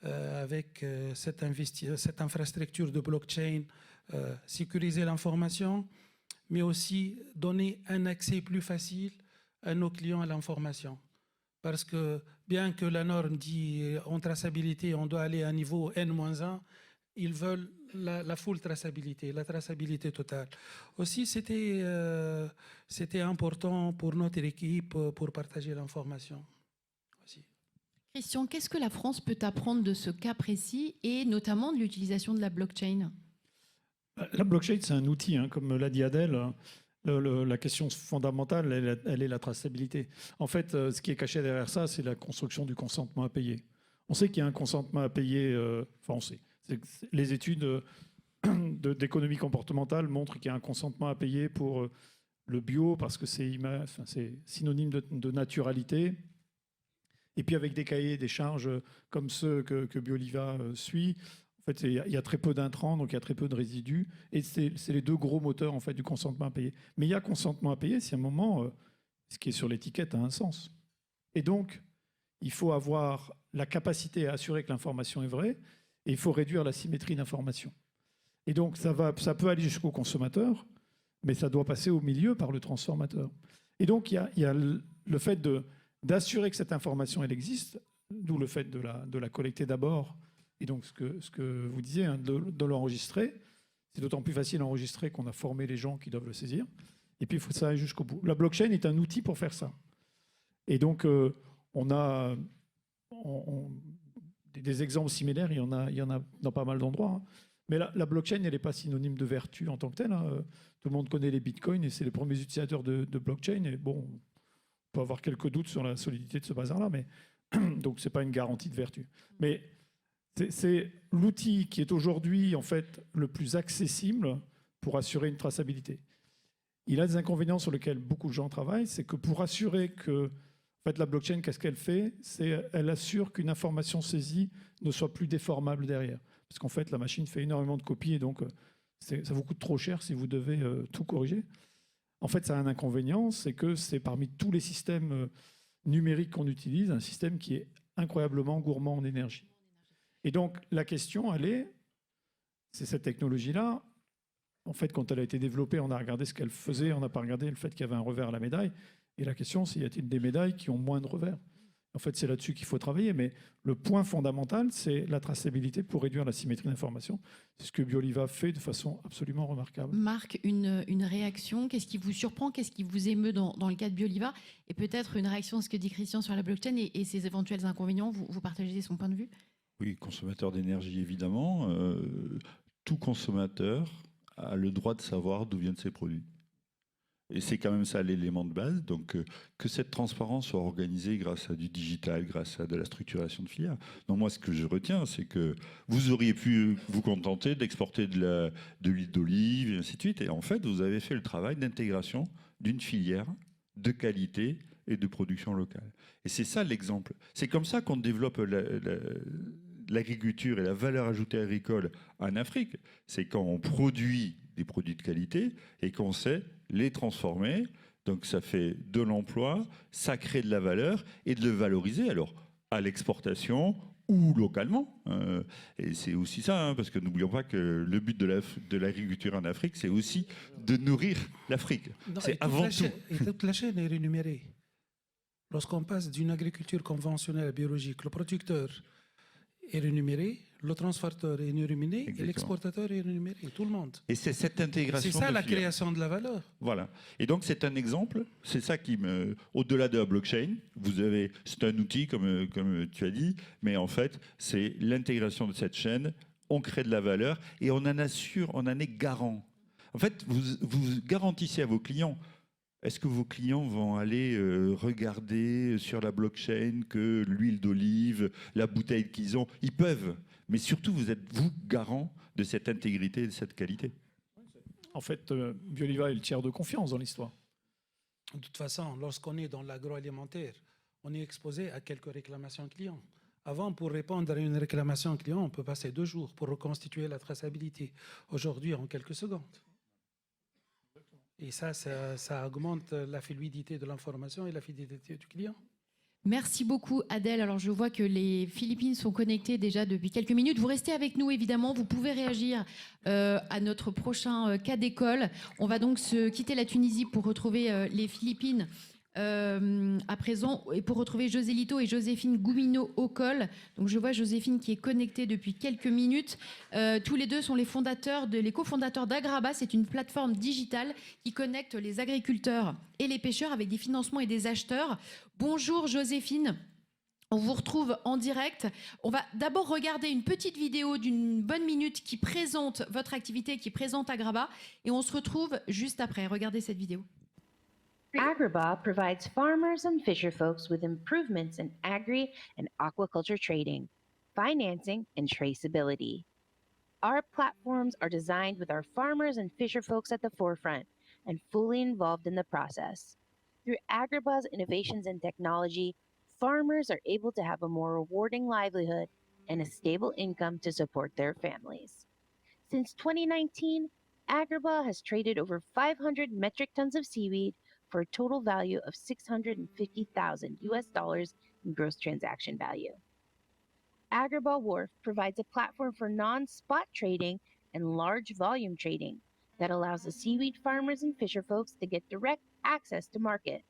avec cette infrastructure de blockchain, sécuriser l'information, mais aussi donner un accès plus facile à nos clients à l'information. Parce que bien que la norme dit en traçabilité, on doit aller à un niveau N-1, ils veulent la full traçabilité, la traçabilité totale. Aussi, c'était important pour notre équipe pour partager l'information. Christian, qu'est-ce que la France peut apprendre de ce cas précis et notamment de l'utilisation de la blockchain? La blockchain, c'est un outil, hein, comme l'a dit Adèle. La question fondamentale, elle est la traçabilité. En fait, ce qui est caché derrière ça, c'est la construction du consentement à payer. On sait qu'il y a un consentement à payer, enfin on sait. Les études d'économie comportementale montrent qu'il y a un consentement à payer pour le bio parce que c'est synonyme de naturalité. Et puis avec des cahiers des charges comme ceux que Bioliva suit, en fait, il y a très peu d'intrants, donc il y a très peu de résidus. Et c'est les deux gros moteurs en fait, du consentement à payer. Mais il y a consentement à payer si à un moment, ce qui est sur l'étiquette a un sens. Et donc, il faut avoir la capacité à assurer que l'information est vraie et il faut réduire la symétrie d'information. Et donc, ça peut aller jusqu'au consommateur, mais ça doit passer au milieu par le transformateur. Et donc, il y a le fait d'assurer que cette information, elle existe, d'où le fait de la collecter d'abord, et donc ce que vous disiez, hein, de l'enregistrer. C'est d'autant plus facile à enregistrer qu'on a formé les gens qui doivent le saisir. Et puis, il faut que ça aille jusqu'au bout. La blockchain est un outil pour faire ça. Et donc, on a des exemples similaires, il y en a dans pas mal d'endroits. Hein. Mais la blockchain, elle n'est pas synonyme de vertu en tant que telle. Hein. Tout le monde connaît les bitcoins et c'est les premiers utilisateurs de blockchain. Et bon, on peut avoir quelques doutes sur la solidité de ce bazar-là, mais donc ce n'est pas une garantie de vertu. Mais c'est l'outil qui est aujourd'hui en fait le plus accessible pour assurer une traçabilité. Il a des inconvénients sur lesquels beaucoup de gens travaillent, c'est que pour assurer que en fait, la blockchain, qu'est-ce qu'elle fait? Elle assure qu'une information saisie ne soit plus déformable derrière. Parce qu'en fait, la machine fait énormément de copies et donc ça vous coûte trop cher si vous devez tout corriger. En fait, ça a un inconvénient, c'est que c'est parmi tous les systèmes numériques qu'on utilise, un système qui est incroyablement gourmand en énergie. Et donc, la question, c'est cette technologie-là. En fait, quand elle a été développée, on a regardé ce qu'elle faisait, on n'a pas regardé le fait qu'il y avait un revers à la médaille. Et la question, c'est y a-t-il des médailles qui ont moins de revers? En fait, c'est là-dessus qu'il faut travailler. Mais le point fondamental, c'est la traçabilité pour réduire la symétrie d'information. C'est ce que Bioliva fait de façon absolument remarquable. Marc, une réaction? Qu'est-ce qui vous surprend? Qu'est-ce qui vous émeut dans le cas de Bioliva? Et peut-être une réaction à ce que dit Christian sur la blockchain et ses éventuels inconvénients. Vous partagez son point de vue? Oui, consommateur d'énergie, évidemment. Tout consommateur a le droit de savoir d'où viennent ses produits. Et c'est quand même ça l'élément de base. Donc, que cette transparence soit organisée grâce à du digital, grâce à de la structuration de filière. Donc, moi, ce que je retiens, c'est que vous auriez pu vous contenter d'exporter de l'huile d'olive, et ainsi de suite. Et en fait, vous avez fait le travail d'intégration d'une filière de qualité et de production locale. Et c'est ça l'exemple. C'est comme ça qu'on développe l'agriculture et la valeur ajoutée agricole en Afrique. C'est quand on produit des produits de qualité et qu'on sait les transformer. Donc ça fait de l'emploi, ça crée de la valeur et de le valoriser alors à l'exportation ou localement. Et c'est aussi ça, hein, parce que n'oublions pas que le but de l'agriculture en Afrique, c'est aussi de nourrir l'Afrique. C'est avant tout. Et toute la chaîne est rémunérée. Lorsqu'on passe d'une agriculture conventionnelle biologique, le producteur est rémunéré, le transformateur est rémunéré, et l'exportateur est rémunéré, tout le monde. Et c'est cette intégration. C'est ça la création de la valeur. Voilà. Et donc c'est un exemple. C'est ça qui au-delà de la blockchain, c'est un outil comme tu as dit, mais en fait c'est l'intégration de cette chaîne. On crée de la valeur et on en est garant. En fait, vous garantissez à vos clients. Est-ce que vos clients vont aller regarder sur la blockchain que l'huile d'olive, la bouteille qu'ils ont, ils peuvent. Mais surtout, vous êtes, vous, garant de cette intégrité et de cette qualité. En fait, Bioliva est le tiers de confiance dans l'histoire. De toute façon, lorsqu'on est dans l'agroalimentaire, on est exposé à quelques réclamations clients. Avant, pour répondre à une réclamation client, on peut passer 2 jours pour reconstituer la traçabilité. Aujourd'hui, en quelques secondes. Et ça augmente la fluidité de l'information et la fidélité du client. Merci beaucoup Adèle. Alors je vois que les Philippines sont connectées déjà depuis quelques minutes. Vous restez avec nous évidemment. Vous pouvez réagir à notre prochain cas d'école. On va donc se quitter la Tunisie pour retrouver les Philippines à présent et pour retrouver Joselito et Joséphine Goumino-Ocol. Donc je vois Joséphine qui est connectée depuis quelques minutes. Tous les deux sont les cofondateurs d'Agraba. C'est une plateforme digitale qui connecte les agriculteurs et les pêcheurs avec des financements et des acheteurs. Bonjour Joséphine. On vous retrouve en direct. On va d'abord regarder une petite vidéo d'une bonne minute qui présente votre activité, qui présente Agraba. Et on se retrouve juste après. Regardez cette vidéo. Agraba provides farmers and fisher folks with improvements in agri and aquaculture trading, financing, and traceability. Our platforms are designed with our farmers and fisher folks at the forefront and fully involved in the process. Through Agraba's innovations and technology, farmers are able to have a more rewarding livelihood and a stable income to support their families. Since 2019, Agraba has traded over 500 metric tons of seaweed for a total value of $650,000 in gross transaction value. Agraba Wharf provides a platform for non-spot trading and large volume trading that allows the seaweed farmers and fisher folks to get direct access to market,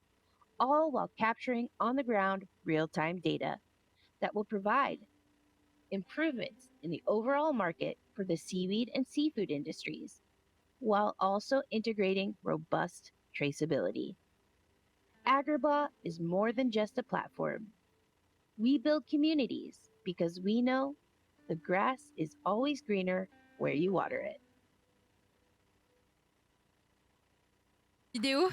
all while capturing on-the-ground real-time data that will provide improvements in the overall market for the seaweed and seafood industries, while also integrating robust traceability. Agraba is more than just a platform. We build communities because we know the grass is always greener where you water it. Vidéo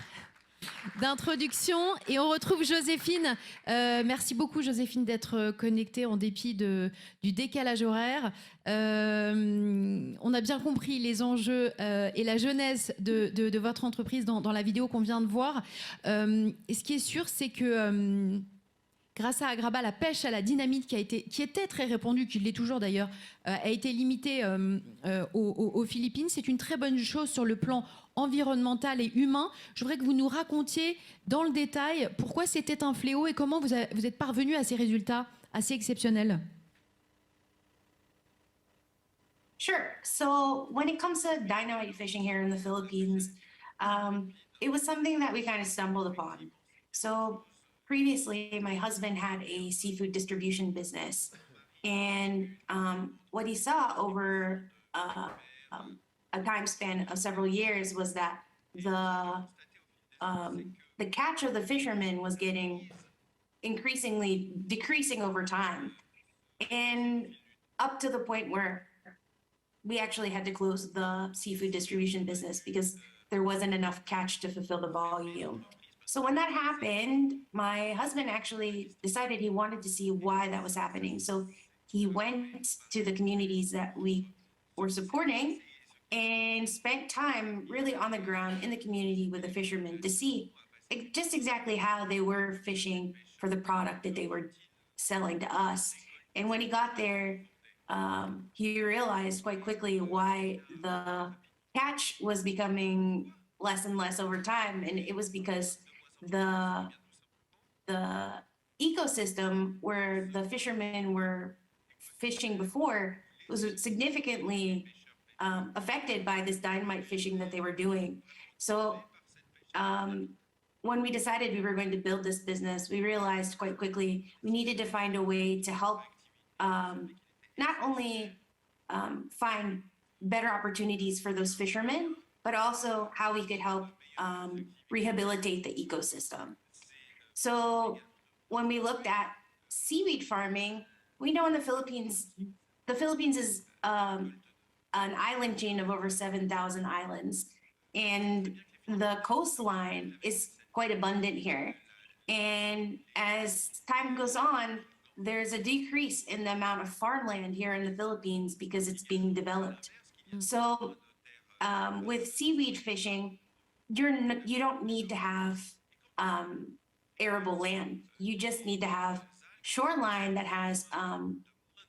d'introduction et on retrouve Joséphine. Merci beaucoup Joséphine d'être connectée en dépit du décalage horaire. On a bien compris les enjeux et la jeunesse de votre entreprise dans la vidéo qu'on vient de voir. Et ce qui est sûr, c'est que grâce à Agraba, la pêche à la dynamite qui était très répandue, qui l'est toujours d'ailleurs, a été limitée aux Philippines. C'est une très bonne chose sur le plan environnemental et humain. Je voudrais que vous nous racontiez dans le détail pourquoi c'était un fléau et comment vous êtes parvenu à ces résultats assez exceptionnels. Sure. So when it comes to dynamite fishing here in the Philippines, it was something that we kind of stumbled upon. So previously, my husband had a seafood distribution business. And what he saw over a time span of several years was that the catch of the fishermen was getting increasingly decreasing over time, and up to the point where we actually had to close the seafood distribution business because there wasn't enough catch to fulfill the volume. So when that happened, my husband actually decided he wanted to see why that was happening. So he went to the communities that we were supporting and spent time really on the ground in the community with the fishermen to see just exactly how they were fishing for the product that they were selling to us. And when he got there, he realized quite quickly why the catch was becoming less and less over time. And it was because the ecosystem where the fishermen were fishing before was significantly affected by this dynamite fishing that they were doing. So when we decided we were going to build this business, we realized quite quickly we needed to find a way to help not only find better opportunities for those fishermen, but also how we could help rehabilitate the ecosystem. So when we looked at seaweed farming, we know in the Philippines is an island chain of over 7,000 islands, and the coastline is quite abundant here. And as time goes on, there's a decrease in the amount of farmland here in the Philippines because it's being developed. So with seaweed fishing, you don't need to have arable land. You just need to have shoreline that has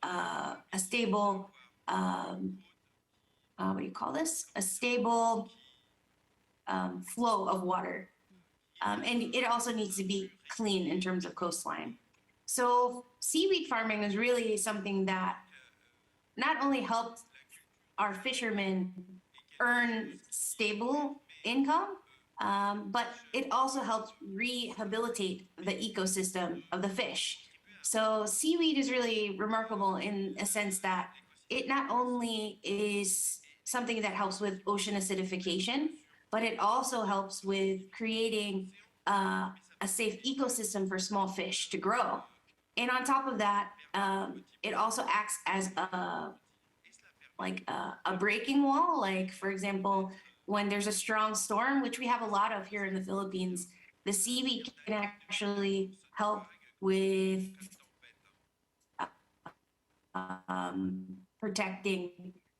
a stable, what do you call this? A stable flow of water. And it also needs to be clean in terms of coastline. So seaweed farming is really something that not only helped our fishermen earn stable income, but it also helps rehabilitate the ecosystem of the fish. So seaweed is really remarkable in a sense that it not only is something that helps with ocean acidification, but it also helps with creating a safe ecosystem for small fish to grow. And on top of that, it also acts as a breaking wall. Like, for example, when there's a strong storm, which we have a lot of here in the Philippines, the seaweed can actually help with protecting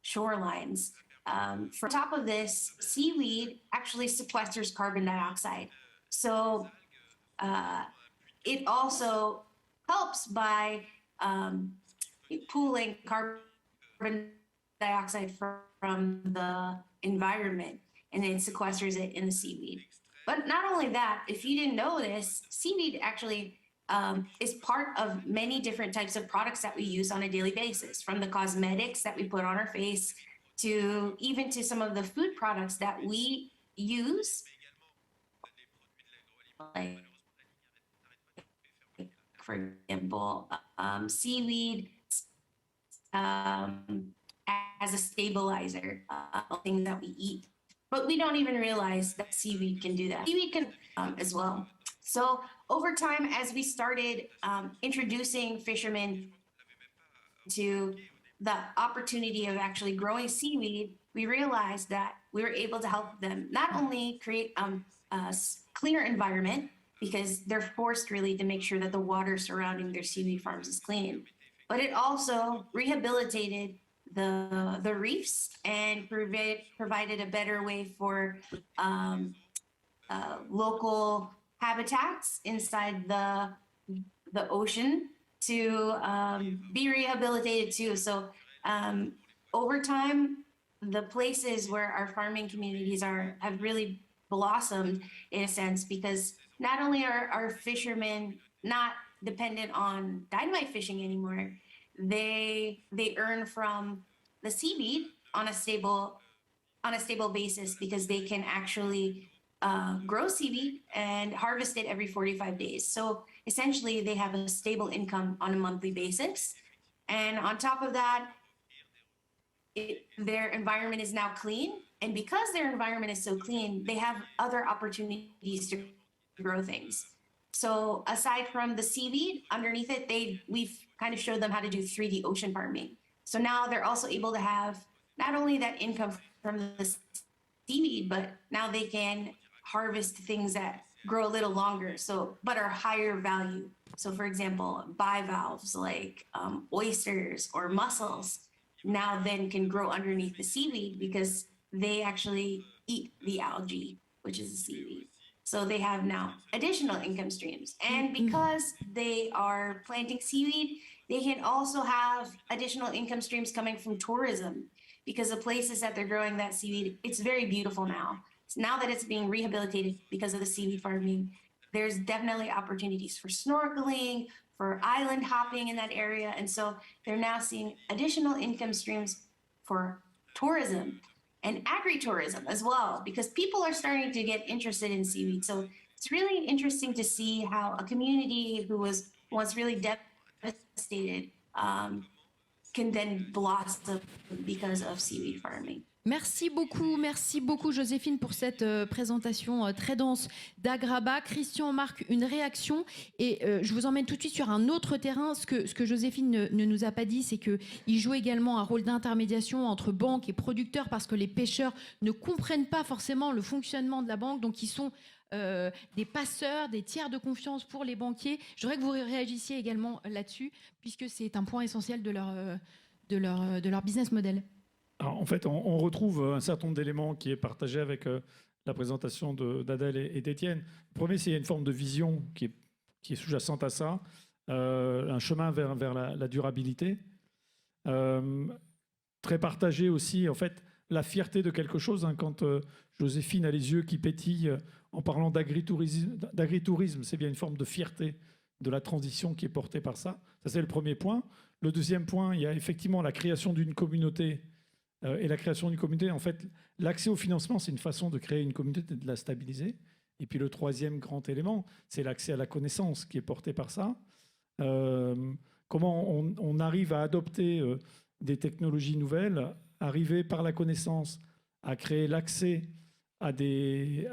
shorelines. On top of this, seaweed actually sequesters carbon dioxide. So it also helps by pooling carbon dioxide from the environment, and then sequesters it in the seaweed. But not only that, if you didn't know this, seaweed actually is part of many different types of products that we use on a daily basis, from the cosmetics that we put on our face to even to some of the food products that we use. Like, for example, seaweed as a stabilizer, things that we eat. But we don't even realize that seaweed can do that. Seaweed can as well. So over time, as we started introducing fishermen to the opportunity of actually growing seaweed, we realized that we were able to help them not only create a cleaner environment, because they're forced really to make sure that the water surrounding their seaweed farms is clean, but it also rehabilitated the reefs and provided a better way for local habitats inside the ocean to be rehabilitated too. So over time, the places where our farming communities have really blossomed in a sense, because not only are our fishermen not dependent on dynamite fishing anymore, they earn from the seaweed on a stable basis, because they can actually grow seaweed and harvest it every 45 days. So essentially, they have a stable income on a monthly basis. And on top of that, their environment is now clean. And because their environment is so clean, they have other opportunities to grow things. So aside from the seaweed, underneath it, we've kind of showed them how to do 3D ocean farming. So now they're also able to have not only that income from the seaweed, but now they can harvest things that grow a little longer, but are higher value. So for example, bivalves like oysters or mussels now then can grow underneath the seaweed, because they actually eat the algae, which is the seaweed. So they have now additional income streams. And because they are planting seaweed, they can also have additional income streams coming from tourism, because the places that they're growing that seaweed, it's very beautiful now. So now that it's being rehabilitated because of the seaweed farming, there's definitely opportunities for snorkeling, for island hopping in that area. And so they're now seeing additional income streams for tourism and agritourism as well, because people are starting to get interested in seaweed. So it's really interesting to see how a community who was once really devastated can then blossom because of seaweed farming. Merci beaucoup Joséphine pour cette présentation très dense d'Agraba. Christian marque une réaction et je vous emmène tout de suite sur un autre terrain. Ce que Joséphine ne nous a pas dit, c'est qu'il joue également un rôle d'intermédiation entre banques et producteurs, parce que les pêcheurs ne comprennent pas forcément le fonctionnement de la banque, donc ils sont des passeurs, des tiers de confiance pour les banquiers. Je voudrais que vous réagissiez également là-dessus, puisque c'est un point essentiel de leur business model. Alors, en fait, on retrouve un certain nombre d'éléments qui est partagé avec la présentation d'Adèle et d'Étienne. Le premier, c'est qu'il y a une forme de vision qui est sous-jacente à ça, un chemin vers la durabilité. Très partagé aussi, en fait, la fierté de quelque chose. Hein, quand Joséphine a les yeux qui pétillent en parlant d'agritourisme, c'est bien une forme de fierté de la transition qui est portée par ça. Ça, c'est le premier point. Le deuxième point, il y a effectivement la création d'une communauté. Et la création d'une communauté, en fait, l'accès au financement, c'est une façon de créer une communauté et de la stabiliser. Et puis le troisième grand élément, c'est l'accès à la connaissance qui est porté par ça. Comment on arrive à adopter des technologies nouvelles, arriver par la connaissance à créer l'accès à des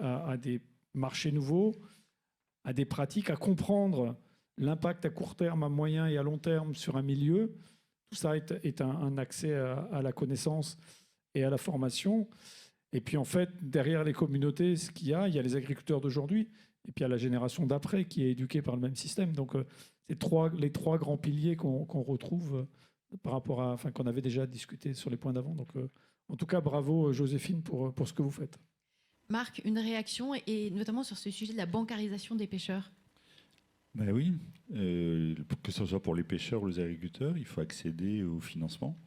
marchés nouveaux, à des pratiques, à comprendre l'impact à court terme, à moyen et à long terme sur un milieu. Tout ça est un accès à la connaissance et à la formation. Et puis en fait, derrière les communautés, ce qu'il y a les agriculteurs d'aujourd'hui, et puis il y a la génération d'après qui est éduquée par le même système. Donc c'est les trois grands piliers qu'on retrouve par rapport à, qu'on avait déjà discuté sur les points d'avant. Donc en tout cas, bravo Joséphine pour ce que vous faites. Marc, une réaction, et notamment sur ce sujet de la bancarisation des pêcheurs. Ben oui, que ce soit pour les pêcheurs ou les agriculteurs, il faut accéder au financement.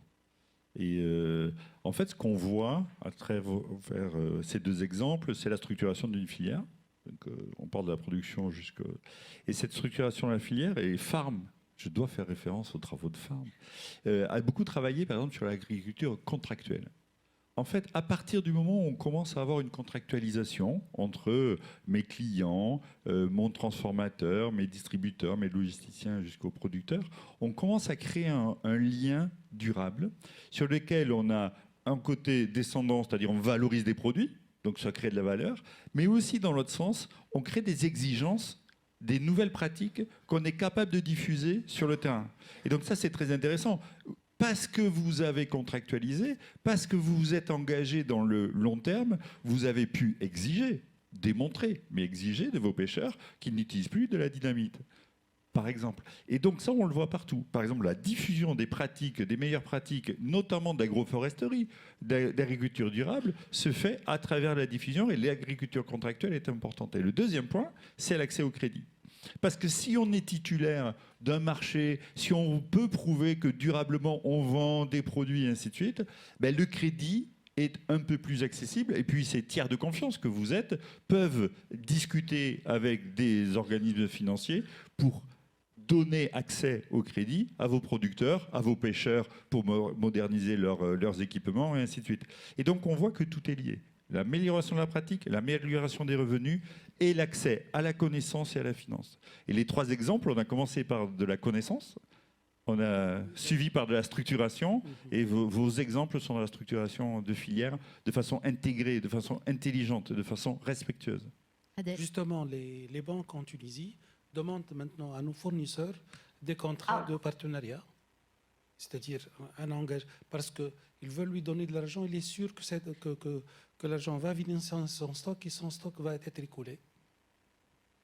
Et en fait, ce qu'on voit à travers ces deux exemples, c'est la structuration d'une filière. Donc, on part de la production jusqu'à... Et cette structuration de la filière, et Farm, je dois faire référence aux travaux de Farm, a beaucoup travaillé, par exemple, sur l'agriculture contractuelle. En fait, à partir du moment où on commence à avoir une contractualisation entre mes clients, mon transformateur, mes distributeurs, mes logisticiens jusqu'aux producteurs, on commence à créer un lien durable sur lequel on a un côté descendant, c'est-à-dire on valorise des produits, donc ça crée de la valeur, mais aussi dans l'autre sens, on crée des exigences, des nouvelles pratiques qu'on est capable de diffuser sur le terrain. Et donc ça, c'est très intéressant. Parce que vous avez contractualisé, parce que vous vous êtes engagé dans le long terme, vous avez pu exiger, démontrer, mais exiger de vos pêcheurs qu'ils n'utilisent plus de la dynamite, par exemple. Et donc ça, on le voit partout. Par exemple, la diffusion des pratiques, des meilleures pratiques, notamment d'agroforesterie, d'agriculture durable, se fait à travers la diffusion, et l'agriculture contractuelle est importante. Et le deuxième point, c'est l'accès au crédit. Parce que si on est titulaire d'un marché, si on peut prouver que durablement on vend des produits et ainsi de suite, ben le crédit est un peu plus accessible. Et puis ces tiers de confiance que vous êtes peuvent discuter avec des organismes financiers pour donner accès au crédit à vos producteurs, à vos pêcheurs pour moderniser leurs équipements et ainsi de suite. Et donc on voit que tout est lié. L'amélioration de la pratique, l'amélioration des revenus et l'accès à la connaissance et à la finance. Et les trois exemples, on a commencé par de la connaissance, on a suivi par de la structuration, et vos exemples sont de la structuration de filières de façon intégrée, de façon intelligente, de façon respectueuse. Adèle. Justement, les banques en Tunisie demandent maintenant à nos fournisseurs des contrats de partenariat, c'est-à-dire un engagement, parce qu'ils veulent lui donner de l'argent, il est sûr que l'argent va venir dans son stock et son stock va être écoulé.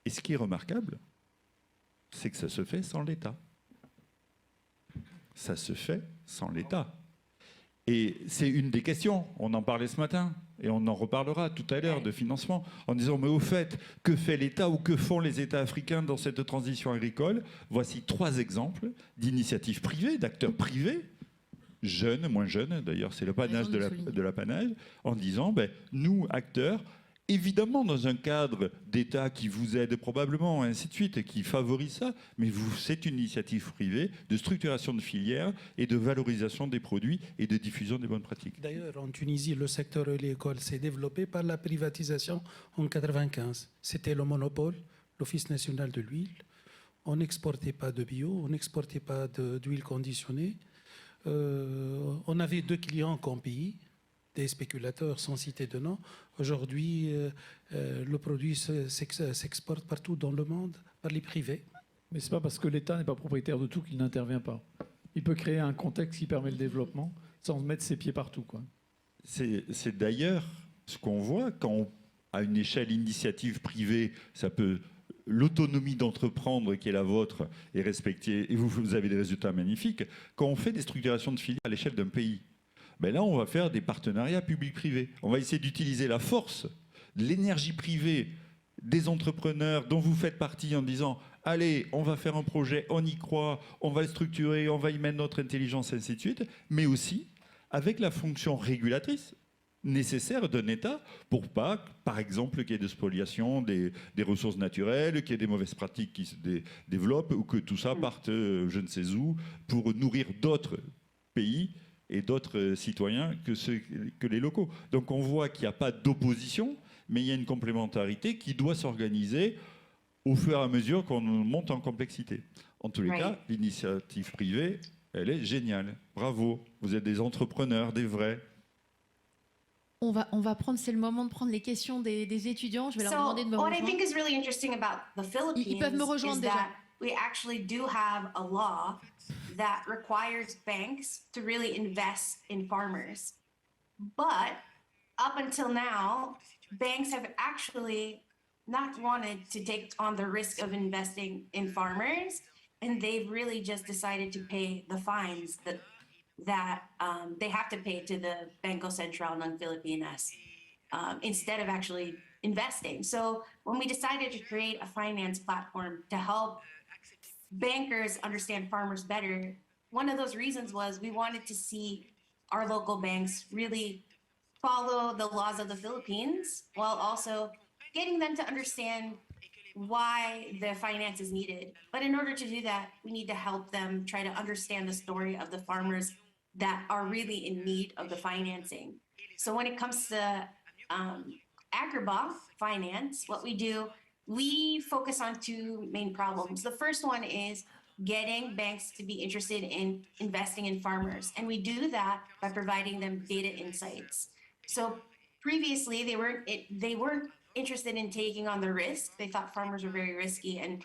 Et ce qui est remarquable, c'est que ça se fait sans l'État. Ça se fait sans l'État. Et c'est une des questions, on en parlait ce matin, et on en reparlera tout à l'heure de financement, en disant, mais au fait, que fait l'État ou que font les États africains dans cette transition agricole? Voici trois exemples d'initiatives privées, d'acteurs privés, jeunes, moins jeunes, d'ailleurs c'est le panache de l'apanage, en disant, ben, nous, acteurs, évidemment dans un cadre d'État qui vous aide probablement, et ainsi de suite, et qui favorise ça, mais c'est une initiative privée de structuration de filières et de valorisation des produits et de diffusion des bonnes pratiques. D'ailleurs, en Tunisie, le secteur oléicole s'est développé par la privatisation en 1995. C'était le monopole, l'Office national de l'huile. On n'exportait pas de bio, on n'exportait pas d'huile conditionnée. On avait 2 clients qu'en pays, des spéculateurs sans citer de nom. Aujourd'hui, le produit s'exporte partout dans le monde par les privés. Mais ce n'est pas parce que l'État n'est pas propriétaire de tout qu'il n'intervient pas. Il peut créer un contexte qui permet le développement sans mettre ses pieds partout, quoi. C'est d'ailleurs ce qu'on voit quand, à une échelle initiative privée, ça peut... L'autonomie d'entreprendre qui est la vôtre est respectée et vous avez des résultats magnifiques. Quand on fait des structurations de filières à l'échelle d'un pays, Ben là, on va faire des partenariats public-privé. On va essayer d'utiliser la force de l'énergie privée des entrepreneurs dont vous faites partie en disant « Allez, on va faire un projet, on y croit, on va le structurer, on va y mettre notre intelligence, et ainsi de suite », mais aussi avec la fonction régulatrice nécessaire d'un État pour pas, par exemple, qu'il y ait de spoliation des ressources naturelles, qu'il y ait des mauvaises pratiques qui se développent ou que tout ça parte je ne sais où pour nourrir d'autres pays et d'autres citoyens que les locaux. Donc on voit qu'il n'y a pas d'opposition, mais il y a une complémentarité qui doit s'organiser au fur et à mesure qu'on monte en complexité. En tous les cas, l'initiative privée, elle est géniale. Bravo, vous êtes des entrepreneurs, des vrais. On va prendre, c'est le moment de prendre les questions des étudiants. Je vais leur demander de me what I rejoindre. think is really interesting about the Ils peuvent me Philippines rejoindre is déjà. that we actually do have a law that requires banks to really invest in farmers. But up until now, banks have actually not wanted to take on the risk of investing in farmers, and they've really just decided to pay the fines that they have to pay to the Banco Central ng Filipinas instead of actually investing. So when we decided to create a finance platform to help bankers understand farmers better, one of those reasons was we wanted to see our local banks really follow the laws of the Philippines while also getting them to understand why the finance is needed. But in order to do that, we need to help them try to understand the story of the farmers that are really in need of the financing. So when it comes to Agribah finance, what we do, we focus on two main problems. The first one is getting banks to be interested in investing in farmers. And we do that by providing them data insights. So previously, they weren't interested in taking on the risk. They thought farmers were very risky. And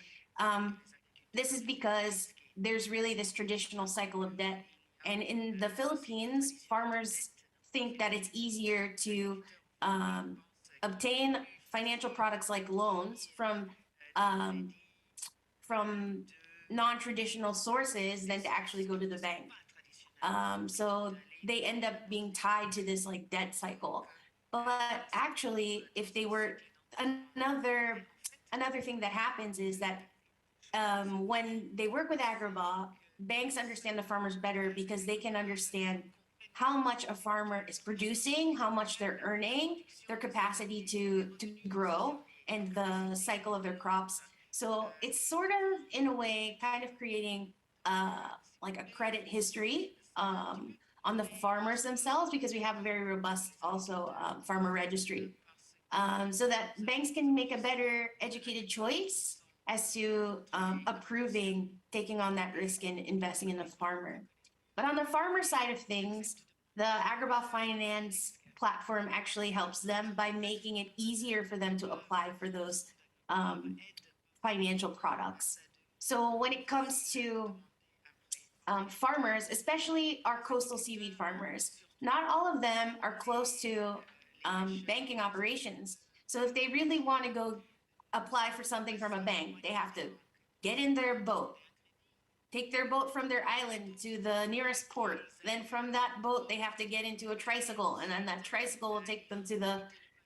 this is because there's really this traditional cycle of debt. And in the Philippines, farmers think that it's easier to obtain financial products like loans from non-traditional sources than to actually go to the bank. So they end up being tied to this like debt cycle. But actually, if they were another thing that happens is that when they work with Agribah, banks understand the farmers better because they can understand how much a farmer is producing, how much they're earning, their capacity to grow, and the cycle of their crops. So it's sort of, in a way, kind of creating like a credit history on the farmers themselves, because we have a very robust also farmer registry, so that banks can make a better educated choice as to approving taking on that risk and investing in the farmer. But on the farmer side of things, the Agribah Finance platform actually helps them by making it easier for them to apply for those financial products. So when it comes to farmers, especially our coastal seaweed farmers, not all of them are close to banking operations. So if they really want to go apply for something from a bank, they have to get in their boat, take their boat from their island to the nearest port. Then from that boat, they have to get into a tricycle, and then that tricycle will take them to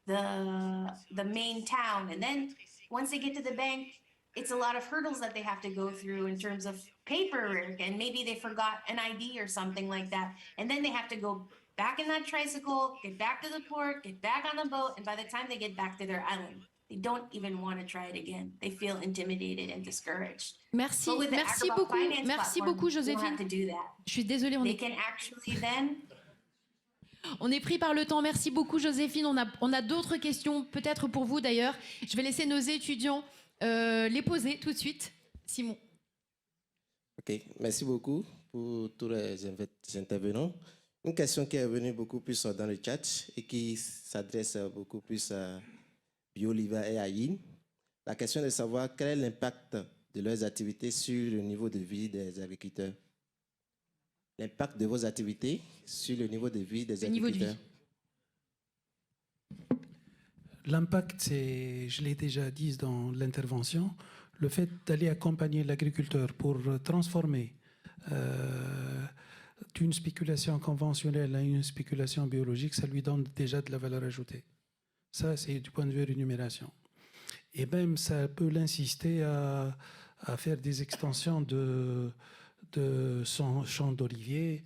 the main town. And then once they get to the bank, it's a lot of hurdles that they have to go through in terms of paperwork, and maybe they forgot an ID or something like that. And then they have to go back in that tricycle, get back to the port, get back on the boat, and by the time they get back to their island, they don't even want to try it again. They feel intimidated and discouraged. Merci, But with the merci Agribah beaucoup, Finance merci platform, beaucoup, you don't have Joséphine. to do that. Je suis désolée, They can actually then on est pris par le temps. Merci beaucoup, Joséphine. On a d'autres questions, peut-être pour vous d'ailleurs. Je vais laisser nos étudiants les poser tout de suite. Simon. Ok, merci beaucoup pour tous les intervenants. Une question qui est venue beaucoup plus dans le chat et qui s'adresse beaucoup plus à BioLiva et à Yin. La question est de savoir quel est l'impact de leurs activités sur le niveau de vie des agriculteurs. L'impact de vos activités sur le niveau de vie des agriculteurs. L'impact, c'est, je l'ai déjà dit dans l'intervention, le fait d'aller accompagner l'agriculteur pour transformer d'une spéculation conventionnelle à une spéculation biologique, ça lui donne déjà de la valeur ajoutée. Ça, c'est du point de vue rémunération. Et même, ça peut l'insister à faire des extensions de son champ d'olivier.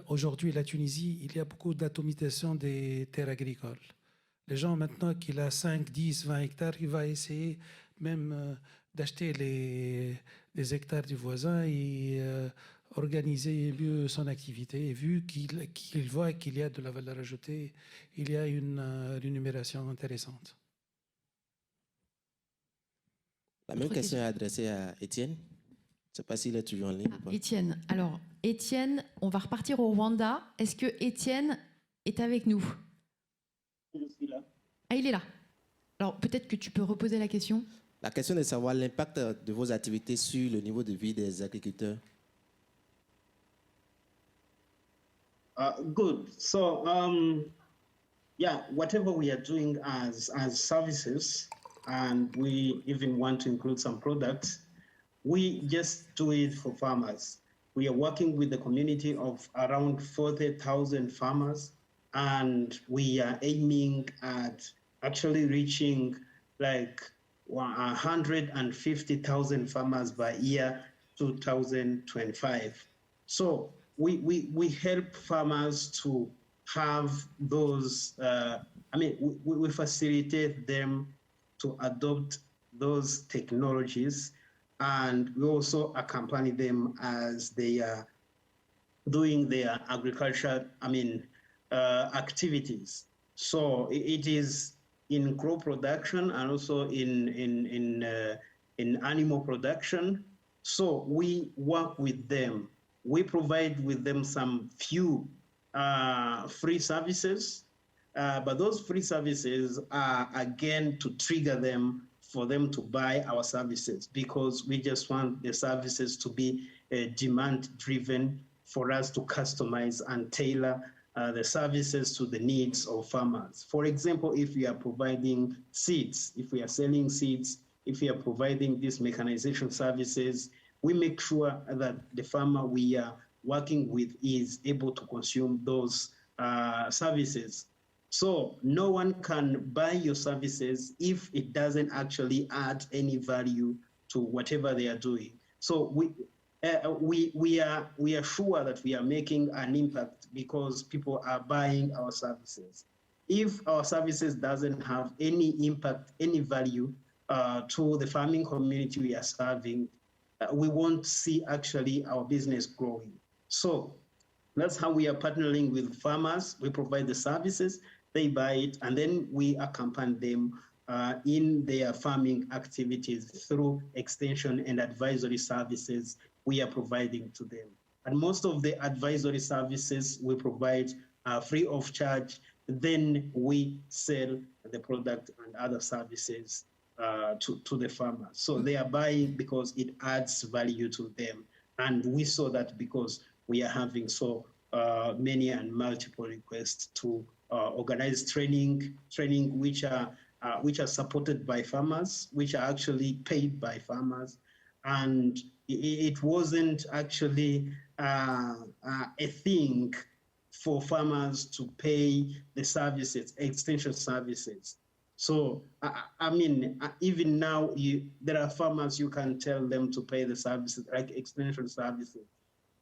Aujourd'hui, la Tunisie, il y a beaucoup d'atomisation des terres agricoles. Les gens, maintenant qu'il a 5, 10, 20 hectares, il va essayer même d'acheter les hectares du voisin et organiser mieux son activité. Et vu qu'il voit qu'il y a de la valeur ajoutée, il y a une rémunération intéressante. La même question est adressée à Étienne. Je ne sais pas s'il est toujours en ligne ou pas. Étienne, alors Étienne, on va repartir au Rwanda. Est-ce que Étienne est avec nous? Je suis là. Ah, il est là. Alors peut-être que tu peux reposer la question. La question est de savoir l'impact de vos activités sur le niveau de vie des agriculteurs. Good. So, yeah, whatever we are doing as services, and we even want to include some products, we just do it for farmers. We are working with the community of around 40,000 farmers, and we are aiming at actually reaching like 150,000 farmers by year 2025. So we help farmers to have those, we facilitate them to adopt those technologies, and we also accompany them as they are doing their agriculture, activities. So it is in crop production and also in animal production. So we work with them. We provide with them some few free services, but those free services are again to trigger them for them to buy our services, because we just want the services to be demand driven for us to customize and tailor the services to the needs of farmers. For example, if we are providing seeds, if we are selling seeds, if we are providing these mechanization services, we make sure that the farmer we are working with is able to consume those services. So no one can buy your services if it doesn't actually add any value to whatever they are doing. So we are sure that we are making an impact because people are buying our services. If our services doesn't have any impact, any value to the farming community we are serving, we won't see actually our business growing. So that's how we are partnering with farmers. We provide the services, they buy it, and then we accompany them in their farming activities through extension and advisory services we are providing to them. And most of the advisory services we provide are free of charge. Then we sell the product and other services to the farmers. So they are buying because it adds value to them. And we saw that because we are having so many and multiple requests to organize training which are supported by farmers, which are actually paid by farmers. And it wasn't actually a thing for farmers to pay the services, extension services. So, even now, there are farmers you can tell them to pay the services, like extension services.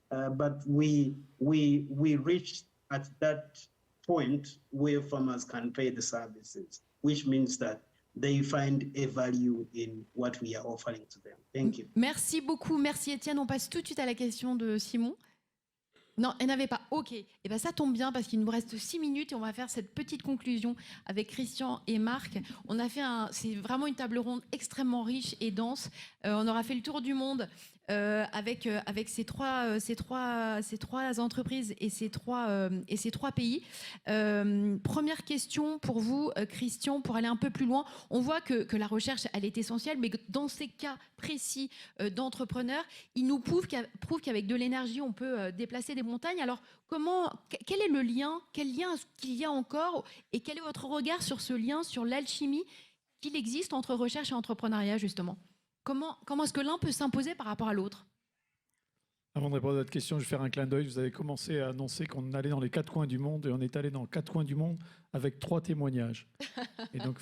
But we reached at that point where farmers can pay the services, which means that they find a value in what we are offering to them. Thank you. Merci beaucoup. Merci Étienne. On passe tout de suite à la question de Simon. Non, elle n'avait pas. Ok. Et ben ça tombe bien parce qu'il nous reste 6 minutes et on va faire cette petite conclusion avec Christian et Marc. On a fait c'est vraiment une table ronde extrêmement riche et dense. On aura fait le tour du monde avec ces trois entreprises et ces trois pays. Première question pour vous, Christian, pour aller un peu plus loin. On voit que la recherche, elle est essentielle, mais que dans ces cas précis d'entrepreneurs, il nous prouve qu'avec de l'énergie, on peut déplacer des montagnes. Alors, quel est le lien? Quel lien qu'il y a encore? Et quel est votre regard sur ce lien, sur l'alchimie qu'il existe entre recherche et entrepreneuriat, justement? Comment est-ce que l'un peut s'imposer par rapport à l'autre? Avant de répondre à votre question, je vais faire un clin d'œil. Vous avez commencé à annoncer qu'on allait dans les 4 coins du monde et on est allé dans 4 coins du monde avec 3 témoignages. Et donc,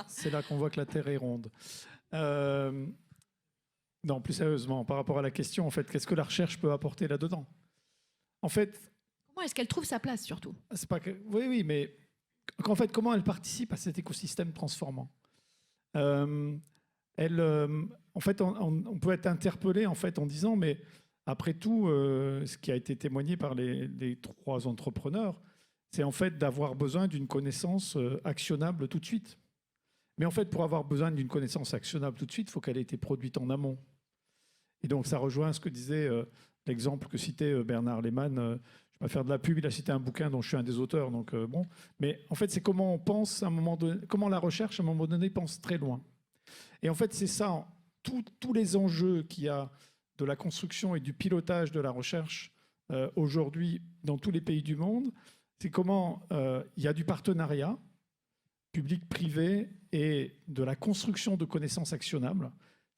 c'est là qu'on voit que la Terre est ronde. Non, plus sérieusement, par rapport à la question, en fait, qu'est-ce que la recherche peut apporter là-dedans? En fait, Comment est-ce qu'elle trouve sa place surtout? c'est pas que... Oui, mais en fait, comment elle participe à cet écosystème transformant? En fait, on peut être interpellé en fait en disant, mais après tout, ce qui a été témoigné par les 3 entrepreneurs, c'est en fait d'avoir besoin d'une connaissance actionnable tout de suite. Mais en fait, pour avoir besoin d'une connaissance actionnable tout de suite, il faut qu'elle ait été produite en amont. Et donc, ça rejoint ce que disait l'exemple que citait Bernard Lehmann. Je ne vais pas faire de la pub, il a cité un bouquin dont je suis un des auteurs. Donc, bon. Mais en fait, c'est comment on pense à un moment donné, comment la recherche, à un moment donné, pense très loin. Et en fait, c'est ça, tous les enjeux qu'il y a de la construction et du pilotage de la recherche aujourd'hui dans tous les pays du monde, c'est comment il y a du partenariat public-privé et de la construction de connaissances actionnables.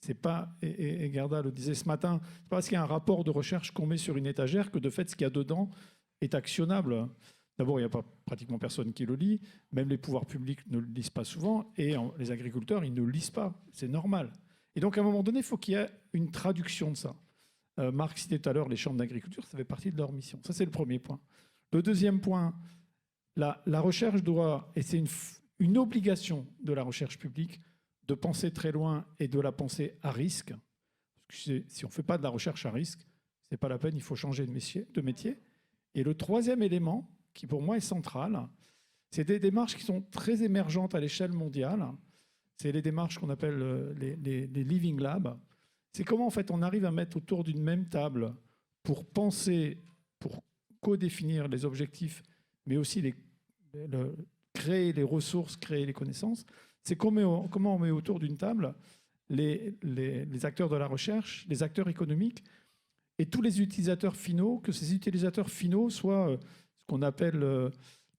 C'est pas, et Gerda le disait ce matin, c'est pas parce qu'il y a un rapport de recherche qu'on met sur une étagère que de fait ce qu'il y a dedans est actionnable. D'abord, il n'y a pas pratiquement personne qui le lit, même les pouvoirs publics ne le lisent pas souvent, et les agriculteurs, ils ne le lisent pas, c'est normal. Et donc, à un moment donné, il faut qu'il y ait une traduction de ça. Marc citait tout à l'heure les chambres d'agriculture, ça fait partie de leur mission. Ça, c'est le premier point. Le deuxième point, la recherche doit, et c'est une obligation de la recherche publique, de penser très loin et de la penser à risque. Parce que si on ne fait pas de la recherche à risque, ce n'est pas la peine, il faut changer de métier. Et le troisième élément, qui pour moi est central, c'est des démarches qui sont très émergentes à l'échelle mondiale. C'est les démarches qu'on appelle les Living Labs. C'est comment en fait on arrive à mettre autour d'une même table pour penser, pour co-définir les objectifs, mais aussi créer les ressources, créer les connaissances. C'est comment on met autour d'une table les acteurs de la recherche, les acteurs économiques et tous les utilisateurs finaux, que ces utilisateurs finaux soient ce qu'on appelle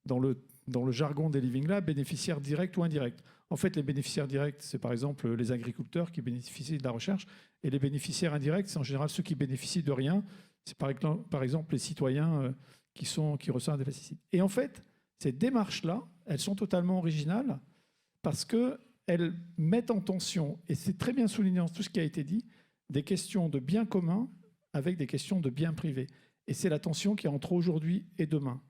dans le jargon des Living Labs bénéficiaires directs ou indirects. En fait, les bénéficiaires directs, c'est par exemple les agriculteurs qui bénéficient de la recherche, et les bénéficiaires indirects, c'est en général ceux qui bénéficient de rien. C'est par exemple les citoyens qui reçoivent des pesticides. Et en fait, ces démarches-là, elles sont totalement originales parce qu'elles mettent en tension, et c'est très bien souligné dans tout ce qui a été dit, des questions de bien commun avec des questions de bien privé. Et c'est la tension qu'il y a entre aujourd'hui et demain.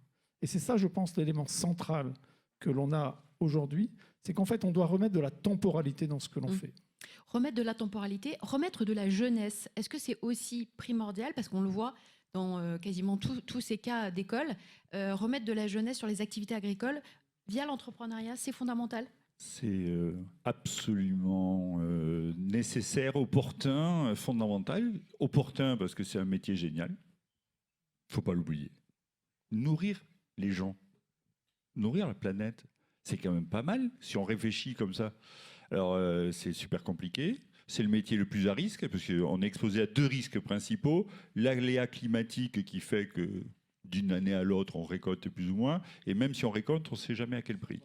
Et c'est ça, je pense, l'élément central que l'on a aujourd'hui, c'est qu'en fait, on doit remettre de la temporalité dans ce que l'on fait. Remettre de la temporalité, remettre de la jeunesse, est-ce que c'est aussi primordial? Parce qu'on le voit dans quasiment tous ces cas d'école, remettre de la jeunesse sur les activités agricoles via l'entrepreneuriat, c'est fondamental? C'est absolument nécessaire, opportun, fondamental. Opportun parce que c'est un métier génial. Il ne faut pas l'oublier. Nourrir les gens, nourrir la planète, c'est quand même pas mal si on réfléchit comme ça. Alors, c'est super compliqué. C'est le métier le plus à risque parce qu'on est exposé à 2 risques principaux. L'aléa climatique qui fait que d'une année à l'autre, on récolte plus ou moins. Et même si on récolte, on ne sait jamais à quel prix.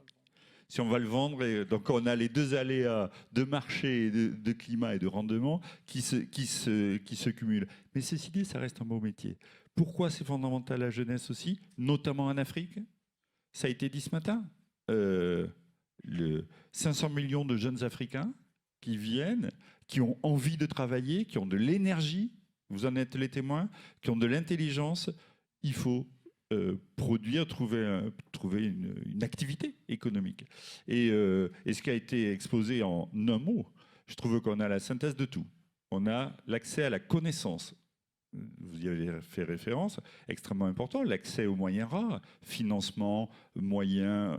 Si on va le vendre, et donc on a les 2 aléas de marché, de climat et de rendement qui se cumulent. Mais ceci dit, ça reste un beau métier. Pourquoi c'est fondamental la jeunesse aussi, notamment en Afrique? Ça a été dit ce matin. 500 millions de jeunes Africains qui viennent, qui ont envie de travailler, qui ont de l'énergie, vous en êtes les témoins, qui ont de l'intelligence. Il faut produire, trouver une activité économique. Et ce qui a été exposé en un mot, je trouve qu'on a la synthèse de tout. On a l'accès à la connaissance. Vous y avez fait référence, extrêmement important, l'accès aux moyens rares, financement, moyens,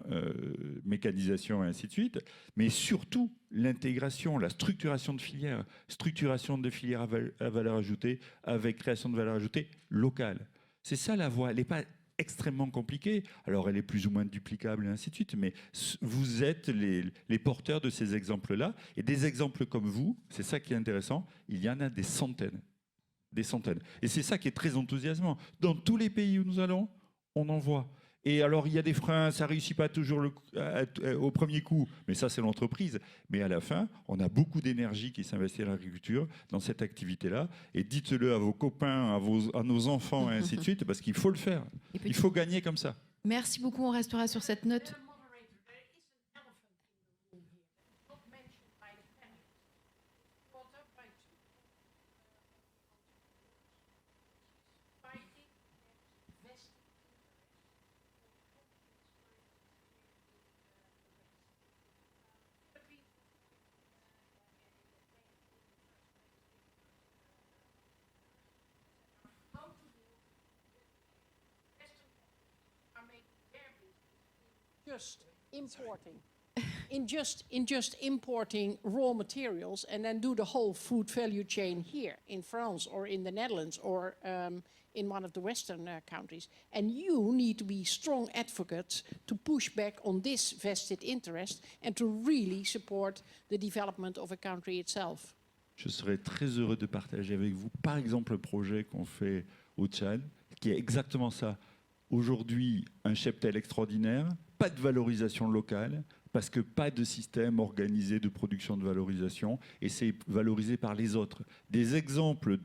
mécanisation et ainsi de suite, mais surtout l'intégration, la structuration de filières à valeur ajoutée avec création de valeur ajoutée locale. C'est ça la voie, elle n'est pas extrêmement compliquée, alors elle est plus ou moins duplicable et ainsi de suite, mais vous êtes les porteurs de ces exemples-là, et des exemples comme vous, c'est ça qui est intéressant, il y en a des centaines. Des centaines. Et c'est ça qui est très enthousiasmant. Dans tous les pays où nous allons, on en voit. Et alors, il y a des freins, ça ne réussit pas toujours au premier coup, mais ça, c'est l'entreprise. Mais à la fin, on a beaucoup d'énergie qui s'investit dans l'agriculture, dans cette activité-là. Et dites-le à vos copains, à nos enfants, et ainsi de suite, parce qu'il faut le faire. Il faut gagner comme ça. Merci beaucoup, on restera sur cette note. Just importing, in just importing raw materials and then do the whole food value chain here in France or in the Netherlands or in one of the Western countries. And you need to be strong advocates to push back on this vested interest and to really support the development of a country itself. Je serais très heureux de partager avec vous, par exemple, le projet qu'on fait au Tchad, qui est exactement ça. Aujourd'hui, un cheptel extraordinaire, pas de valorisation locale, parce que pas de système organisé de production de valorisation, et c'est valorisé par les autres. Des exemples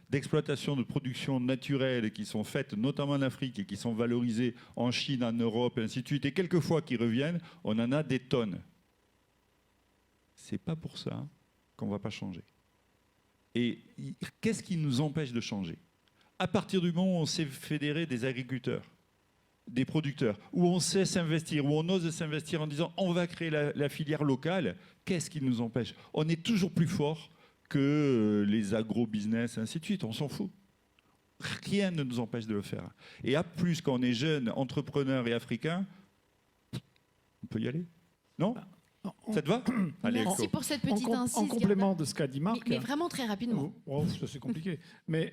d'exploitation de production naturelle qui sont faites notamment en Afrique et qui sont valorisées en Chine, en Europe, et ainsi de suite, et quelquefois qui reviennent, on en a des tonnes. C'est pas pour ça qu'on ne va pas changer. Et qu'est-ce qui nous empêche de changer ? À partir du moment où on sait fédérer des agriculteurs, des producteurs, où on sait s'investir, où on ose s'investir en disant on va créer la filière locale, qu'est-ce qui nous empêche ? On est toujours plus fort que les agro-business, ainsi de suite, on s'en fout. Rien ne nous empêche de le faire. Et à plus, quand on est jeune, entrepreneur et africain, on peut y aller. Non ? Ça te va ? Allez, Merci go. pour cette petite incise. En complément de ce qu'a dit Marc... Mais vraiment très rapidement. Oh, ça c'est compliqué. Mais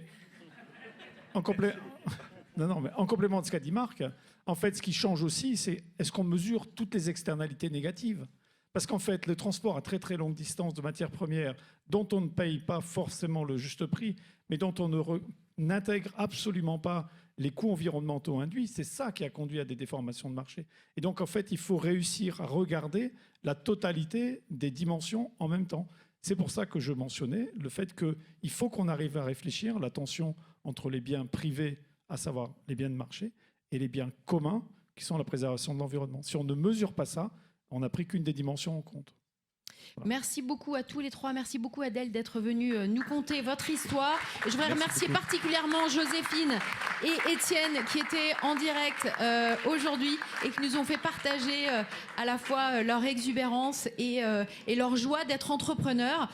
en complément de ce qu'a dit Marc, en fait, ce qui change aussi, c'est est-ce qu'on mesure toutes les externalités négatives ? Parce qu'en fait, le transport à très très longue distance de matières premières, dont on ne paye pas forcément le juste prix, mais dont on n'intègre absolument pas les coûts environnementaux induits, c'est ça qui a conduit à des déformations de marché. Et donc, en fait, il faut réussir à regarder la totalité des dimensions en même temps. C'est pour ça que je mentionnais le fait qu'il faut qu'on arrive à réfléchir la tension entre les biens privés, à savoir les biens de marché, et les biens communs, qui sont la préservation de l'environnement. Si on ne mesure pas ça, on n'a pris qu'une des dimensions en compte. Voilà. Merci beaucoup à tous les trois. Merci beaucoup Adèle d'être venue nous conter votre histoire. Et je voudrais remercier particulièrement Joséphine et Étienne qui étaient en direct aujourd'hui et qui nous ont fait partager à la fois leur exubérance et leur joie d'être entrepreneurs.